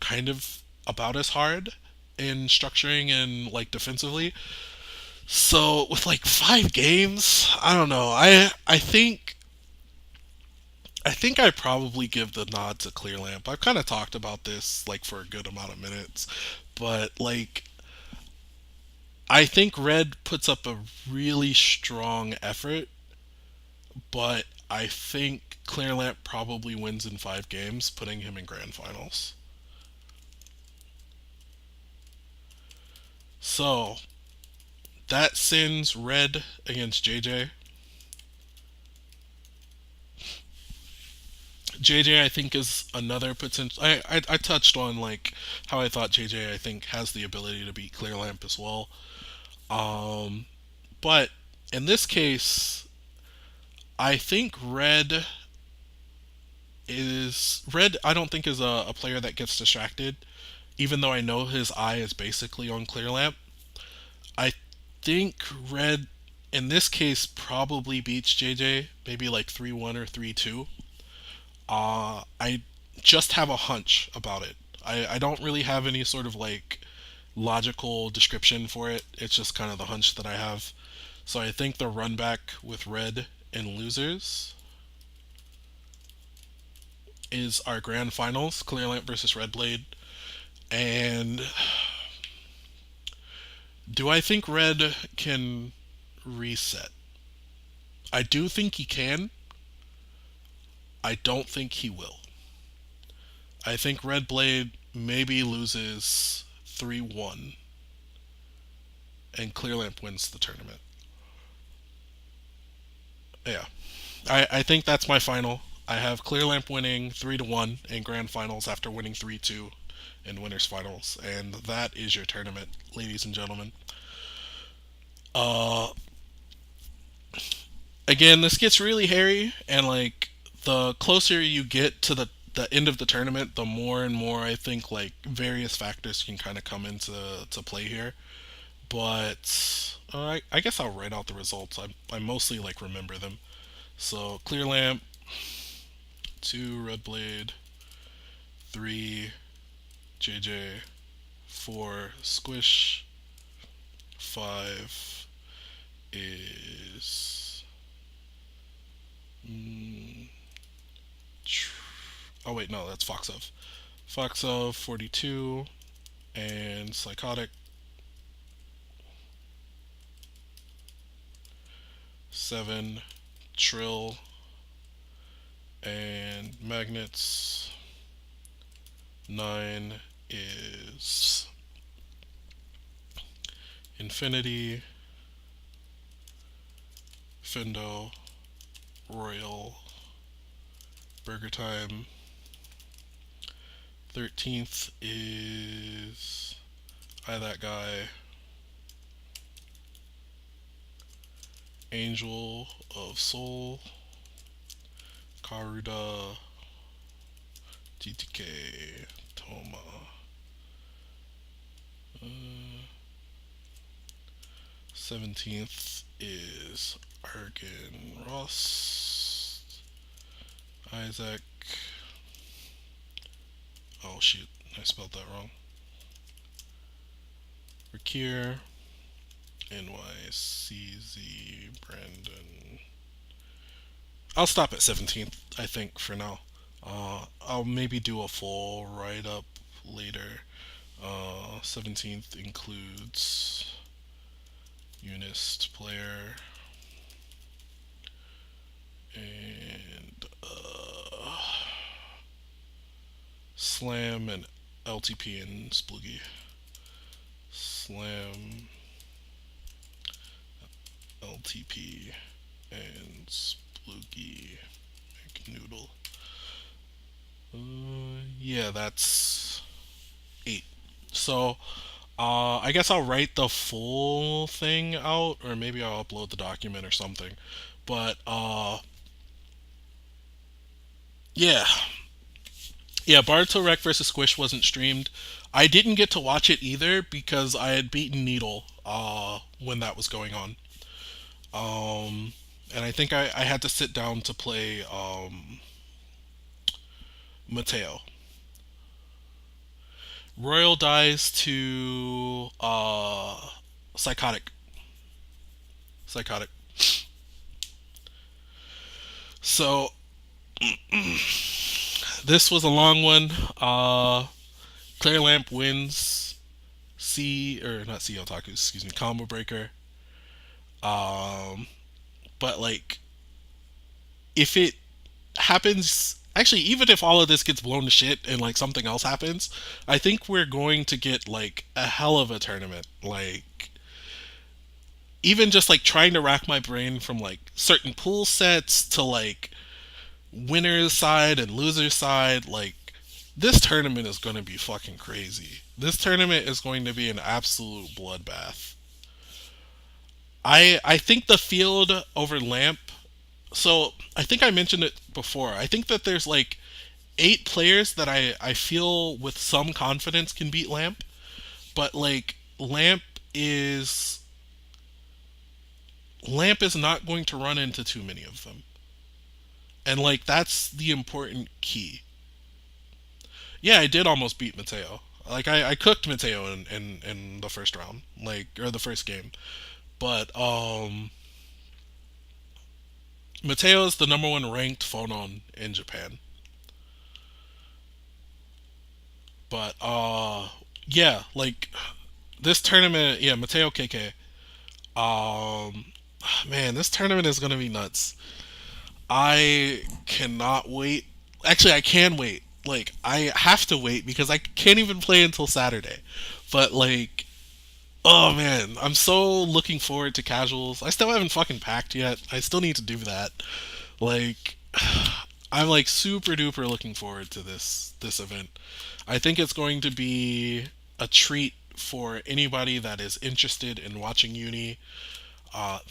kind of about as hard in structuring and like defensively. So with like 5 games, I don't know. I think I probably give the nod to Clear Lamp. I've kind of talked about this like for a good amount of minutes, but like I think Red puts up a really strong effort, but I think Clear Lamp probably wins in 5 games, putting him in grand finals. So that sends Red against JJ. JJ, I think, is another potential. I touched on like how I thought JJ, I think, has the ability to beat Clear Lamp as well. Um, but in this case, I think Red. I don't think is a player that gets distracted, even though I know his eye is basically on Clear Lamp. I think Red, in this case, probably beats JJ, maybe like 3-1 or 3-2. I just have a hunch about it. I don't really have any sort of like logical description for it. It's just kind of the hunch that I have. So I think the run back with Red and losers is our grand finals, Clear Lamp versus Red Blade. And do I think Red can reset? I do think he can. I don't think he will. I think Red Blade maybe loses 3-1 and Clear Lamp wins the tournament. Yeah. I think that's my final. I have Clear Lamp winning 3-1 in grand finals after winning 3-2 in winners finals, and that is your tournament, ladies and gentlemen. Uh, Again, this gets really hairy, and like the closer you get to the end of the tournament, the more and more I think like various factors can kind of come into to play here. But I guess I'll write out the results. I mostly like remember them. So Clear Lamp, 2 Red Blade, 3 JJ, 4 Squish, 5 is mm, oh wait, no, that's Foxov. Foxov 42 and Psychotic 7, Trill and Magnets 9 is Infinity, Fendo, Royal, Burger Time. 13th is I That Guy, Angel of Soul, Karuda, TTK, Toma. Uh, 17th is Argan Ross, Isaac. Oh shoot, I spelled that wrong. Rakir, NYCZ, Brandon. I'll stop at 17th, I think, for now. I'll maybe do a full write up later. 17th includes Unist player and Slam and LTP and Sploogie. Slam, LTP, and Sploogie McNoodle. Yeah, that's 8. So, I guess I'll write the full thing out, or maybe I'll upload the document or something. But, yeah. Yeah, Barto Rec versus Squish wasn't streamed. I didn't get to watch it either because I had beaten Needle when that was going on. Um, and I think I had to sit down to play Mateo. Royal dies to Psychotic. Psychotic. So this was a long one. Claire Lamp wins. C or not C Otaku, excuse me, Combo Breaker. Um, but like if it happens, actually, even if all of this gets blown to shit and like something else happens, I think we're going to get like a hell of a tournament. Like even just like trying to rack my brain from like certain pool sets to like winner's side and loser's side, like this tournament is going to be fucking crazy. This tournament is going to be an absolute bloodbath. I think the field over Lamp. So I think I mentioned it before. I think that there's like 8 players that I feel with some confidence can beat Lamp, but like is Lamp is not going to run into too many of them, and like that's the important key. Yeah, I did almost beat Mateo. Like I cooked Mateo in the first round, like or the first game. But Mateo is the number 1 ranked phonon in Japan. But yeah, like this tournament, yeah, Mateo KK. Um man, this tournament is gonna be nuts. I cannot wait. Actually, I can wait. Like I have to wait because I can't even play until Saturday. But like oh man, I'm so looking forward to casuals. I still haven't fucking packed yet. I still need to do that. Like I'm like super duper looking forward to this event. I think it's going to be a treat for anybody that is interested in watching uni.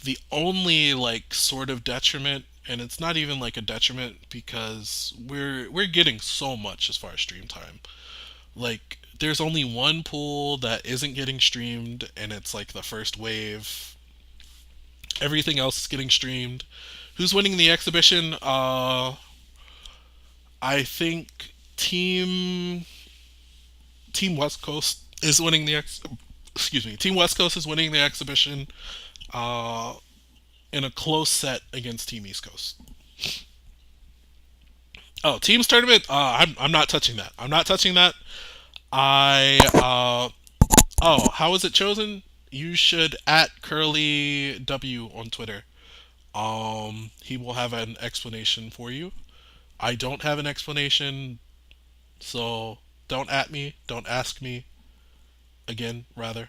The only like sort of detriment, and it's not even like a detriment because we're getting so much as far as stream time. Like there's only one pool that isn't getting streamed, and it's like the first wave. Everything else is getting streamed. Who's winning the exhibition? I think Team West Coast is winning the excuse me. Team West Coast is winning the exhibition uh, in a close set against Team East Coast. Oh, teams tournament. I'm not touching that. I'm not touching that. I oh, how was it chosen? You should at Curly W on Twitter. He will have an explanation for you. I don't have an explanation, so don't at me. Don't ask me again. Rather,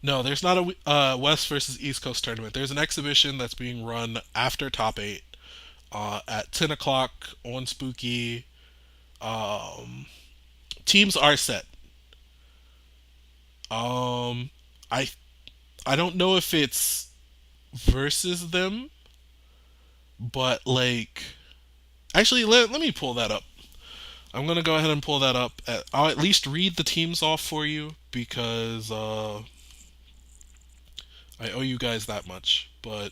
no. There's not a West versus East Coast tournament. There's an exhibition that's being run after top eight at 10 o'clock on Spooky. Um, Teams are set. Um, I I don't know if it's versus them, but like actually let me pull that up. I'm gonna go ahead and pull that up. I'll at least read the teams off for you because I owe you guys that much. But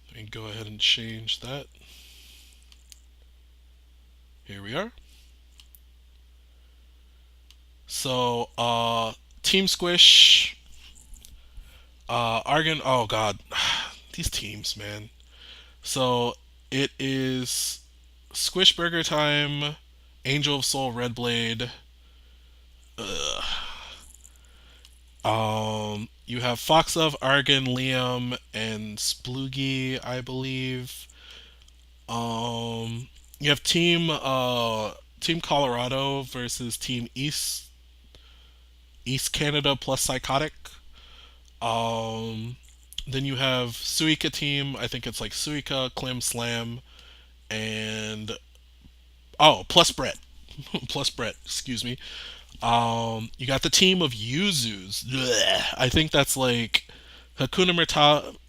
let me go ahead and change that. Here we are. So Team Squish, Argon. Oh God, these teams, man. So it is Squish Burger Time, Angel of Soul, Red Blade. Ugh. You have Fox of Argon, Liam, and Sploogie, I believe. You have Team Colorado versus Team East Canada plus Psychotic. Um, then you have Suika team. I think it's like Suika, Clem Slam, and oh, plus Brett, plus Brett. Excuse me. You got the team of Yuzus. Blech. I think that's like Hakuna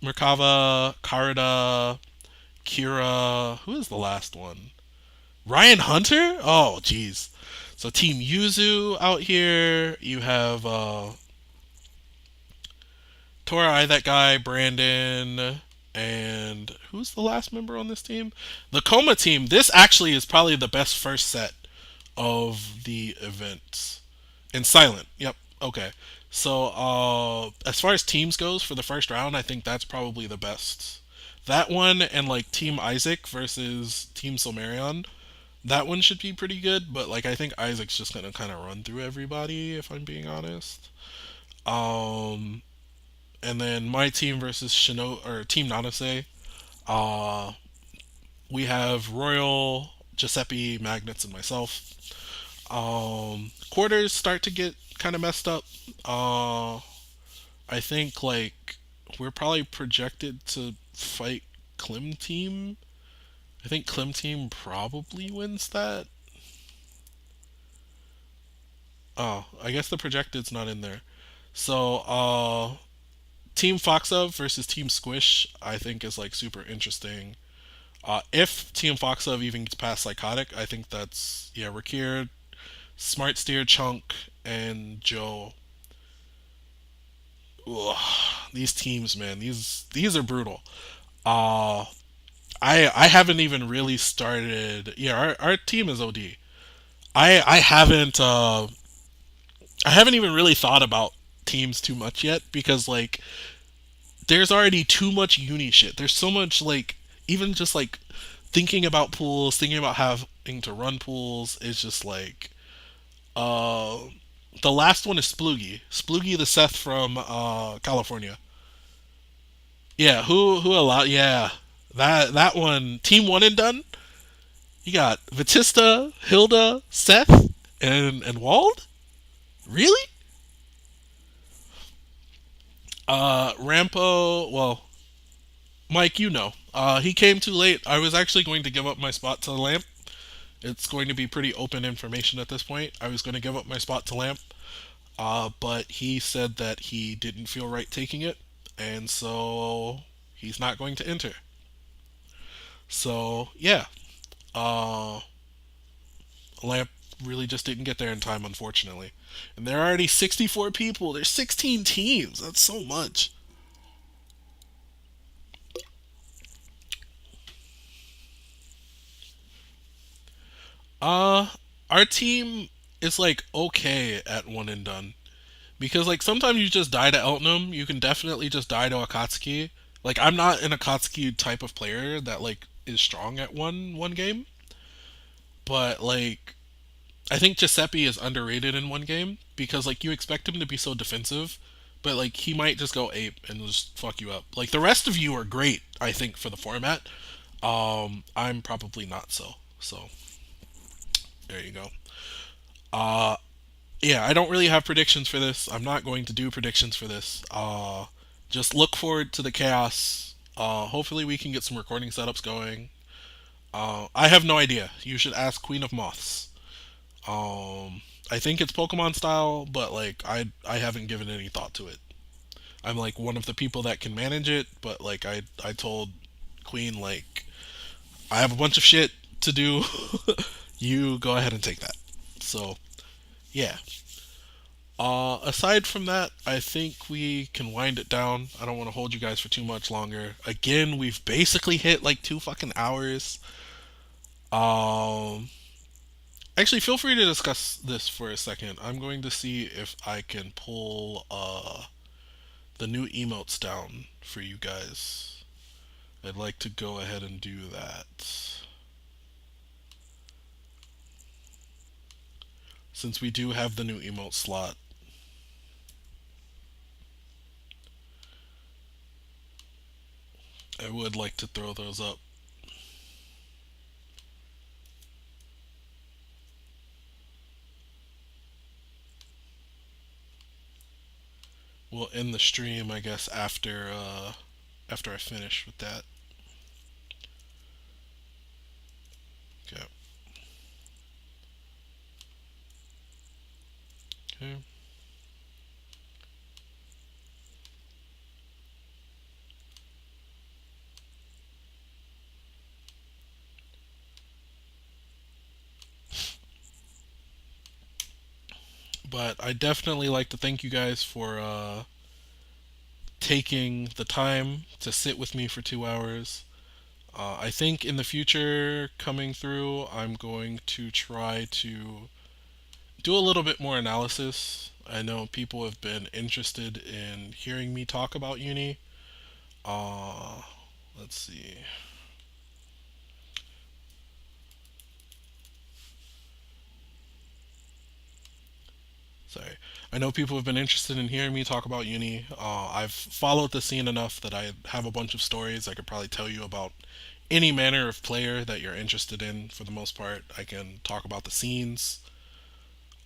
Merkava, Karada, Kira. Who is the last one? Ryan Hunter? Oh, jeez. So Team Yuzu out here. You have Torai, that guy, Brandon, and who's the last member on this team? The Coma team. This actually is probably the best first set of the events. And Silent. Yep. Okay. So as far as teams goes for the first round, I think that's probably the best. That one and like Team Isaac versus Team Silmarion. That one should be pretty good, but like I think Isaac's just gonna kind of run through everybody if I'm being honest. Um, and then my team versus Shino or Team Nanase. Uh, we have Royal, Giuseppe, Magnets, and myself. Quarters start to get kind of messed up. I think like we're probably projected to fight Klim Team. I think Klim Team probably wins that. Oh, I guess the projected's not in there. So, Team Foxov versus Team Squish, I think is like super interesting. If Team Foxov even gets past Psychotic, I think that's yeah, Rakir, Smart Steer, Chunk, and Joe. Ugh, these teams, man, these are brutal. Uh I haven't even really started. Yeah, our team is OD. I haven't even really thought about teams too much yet because like there's already too much uni shit. There's so much like even just like thinking about pools, thinking about having to run pools is just like uh the last one is Sploogie. Sploogie the Seth from California. Yeah, who a lot yeah. That one team one and done. You got Batista, Hilda, Seth, and Wald? Really? Rampo, well, Mike, you know. He came too late. I was actually going to give up my spot to Lamp. It's going to be pretty open information at this point. I was going to give up my spot to Lamp, but he said that he didn't feel right taking it, and so he's not going to enter. So, yeah, uh, Lamp really just didn't get there in time, unfortunately. And there are already 64 people. There's 16 teams. That's so much. Uh, our team is like okay at one and done because like sometimes you just die to Eltnum. You can definitely just die to Akatsuki. Like I'm not an Akatsuki type of player that like is strong at one game, but like I think Giuseppe is underrated in one game because like you expect him to be so defensive, but like he might just go ape and just fuck you up. Like the rest of you are great, I think, for the format. I'm probably not so. So there you go. Uh, yeah, I don't really have predictions for this. I'm not going to do predictions for this. Just look forward to the chaos. Hopefully, we can get some recording setups going. I have no idea. You should ask Queen of Moths. I think it's Pokemon style, but like I haven't given any thought to it. I'm like one of the people that can manage it, but like I told Queen like I have a bunch of shit to do. You go ahead and take that. So yeah, aside from that, I think we can wind it down. I don't want to hold you guys for too much longer. Again, we've basically hit like 2 fucking hours. Um, actually, feel free to discuss this for a second. I'm going to see if I can pull the new emotes down for you guys. I'd like to go ahead and do that. Since we do have the new emote slot, I would like to throw those up. We'll end the stream, I guess, after I finish with that. Okay. Okay. But I definitely like to thank you guys for taking the time to sit with me for 2 hours. I think in the future, coming through, I'm going to try to do a little bit more analysis. I know people have been interested in hearing me talk about uni. Uh, let's see. Sorry. I know people have been interested in hearing me talk about uni. I've followed the scene enough that I have a bunch of stories I could probably tell you about any manner of player that you're interested in. For the most part, I can talk about the scenes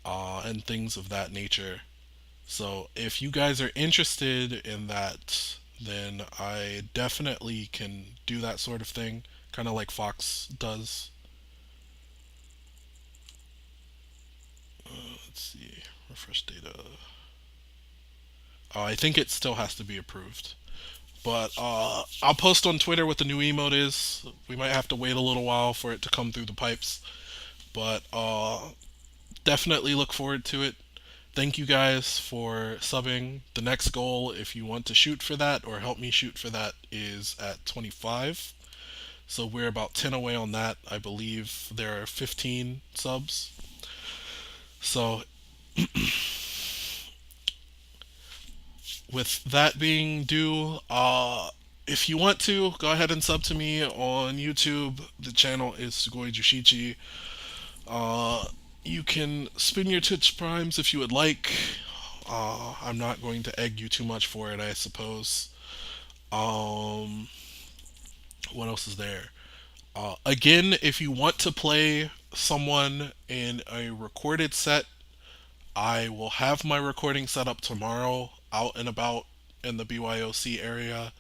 and things of that nature. So if you guys are interested in that, then I definitely can do that sort of thing, kind of like Fox does. Let's see, refresh data. I think it still has to be approved. But I'll post on Twitter what the new emote is. We might have to wait a little while for it to come through the pipes. But definitely look forward to it. Thank you guys for subbing. The next goal, if you want to shoot for that or help me shoot for that, is at 25. So we're about 10 away on that. I believe there are 15 subs. So with that being due, if you want to, go ahead and sub to me on YouTube. The channel is Sugoi Jushichi. Uh, you can spin your Twitch primes if you would like. I'm not going to egg you too much for it, I suppose. Um, what else is there? Again, if you want to play someone in a recorded set, I will have my recording set up tomorrow out and about in the BYOC area.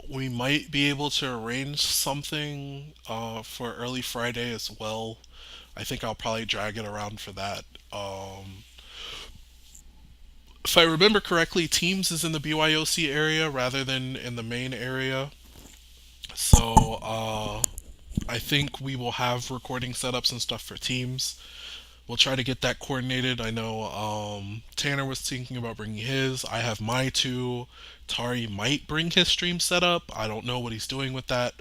We might be able to arrange something for early Friday as well. I think I'll probably drag it around for that. If I remember correctly, Teams is in the BYOC area rather than in the main area. So I think we will have recording setups and stuff for Teams. We'll try to get that coordinated. I know Tanner was thinking about bringing his. I have my two. Tari might bring his stream set up. I don't know what he's doing with that.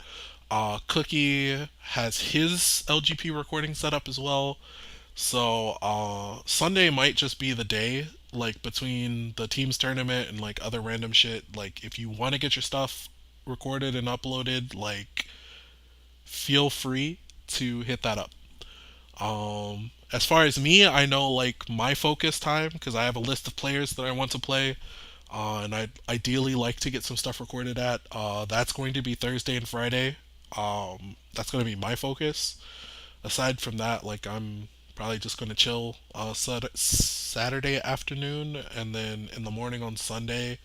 Cookie has his LGP recording set up as well. So Sunday might just be the day, like between the teams tournament and like other random shit. Like if you want to get your stuff recorded and uploaded, like feel free to hit that up. As far as me, I know like my focus time because I have a list of players that I want to play, and I'd ideally like to get some stuff recorded at. That's going to be Thursday and Friday. That's going to be my focus. Aside from that, like I'm probably just going to chill Saturday afternoon, and then in the morning on Sunday,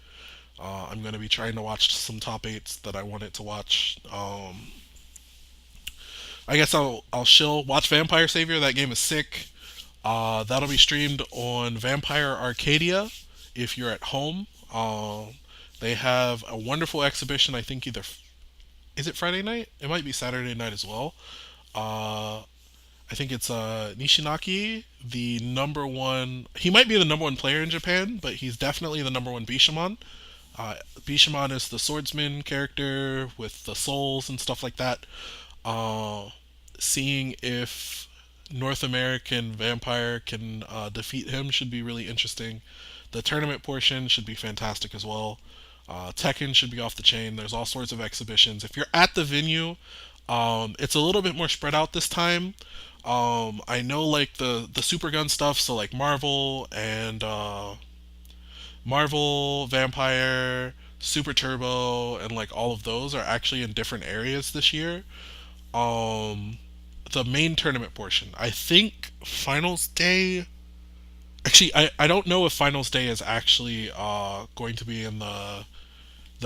I'm going to be trying to watch some top eights that I wanted to watch. I guess I'll chill. Watch Vampire Savior. That game is sick. That'll be streamed on Vampire Arcadia if you're at home. They have a wonderful exhibition. I think either is it Friday night? It might be Saturday night as well. Uh, I think it's Nishinaki, the number one. He might be the number one player in Japan, but he's definitely the number one Bishamon. Bishamon is the swordsman character with the souls and stuff like that. Uh, Seeing if North American Vampire can defeat him should be really interesting. The tournament portion should be fantastic as well. Tekken should be off the chain. There's all sorts of exhibitions. If you're at the venue, it's a little bit more spread out this time. I know like the Super Gun stuff, so like Marvel, Vampire, Super Turbo, and like all of those are actually in different areas this year. Um, the main tournament portion. I think finals day. Actually, I don't know if finals day is actually going to be in the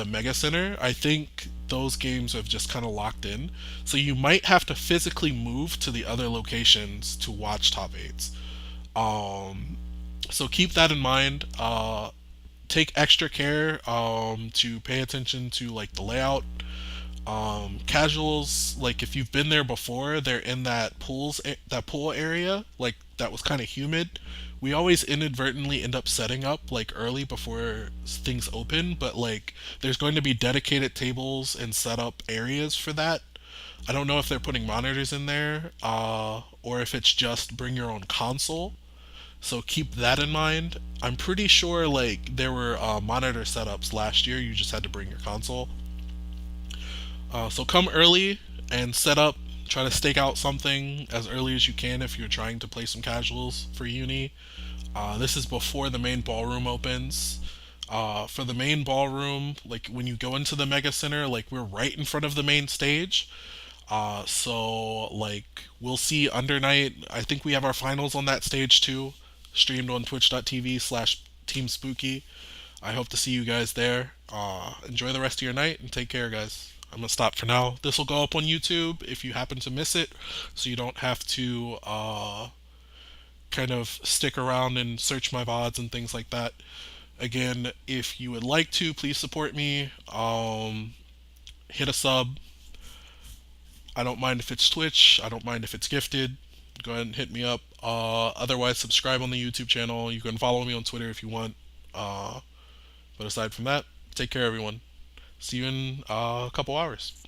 Mega Center. I think those games have just kind of locked in, so you might have to physically move to the other locations to watch top eights. Um, so keep that in mind. Take extra care to pay attention to like the layout. Casuals, like if you've been there before, they're in that pool area, like that was kind of humid. We always inadvertently end up setting up like early before things open, but like there's going to be dedicated tables and setup areas for that. I don't know if they're putting monitors in there, or if it's just bring your own console. So keep that in mind. I'm pretty sure like there were monitor setups last year. You just had to bring your console. So come early and set up. Try to stake out something as early as you can if you're trying to play some casuals for uni. This is before the main ballroom opens. For the main ballroom, like when you go into the mega center, like we're right in front of the main stage. So like we'll see Undernight. I think we have our finals on that stage too, streamed on twitch.tv/ Team Spooky. I hope to see you guys there. Enjoy the rest of your night and take care, guys. I'm gonna stop for now. This will go up on YouTube if you happen to miss it, so you don't have to kind of stick around and search my VODs and things like that. Again, if you would like to, please support me. Hit a sub. I don't mind if it's Twitch. I don't mind if it's gifted. Go ahead and hit me up. Otherwise, subscribe on the YouTube channel. You can follow me on Twitter if you want. But aside from that, take care, everyone. See you in a couple hours.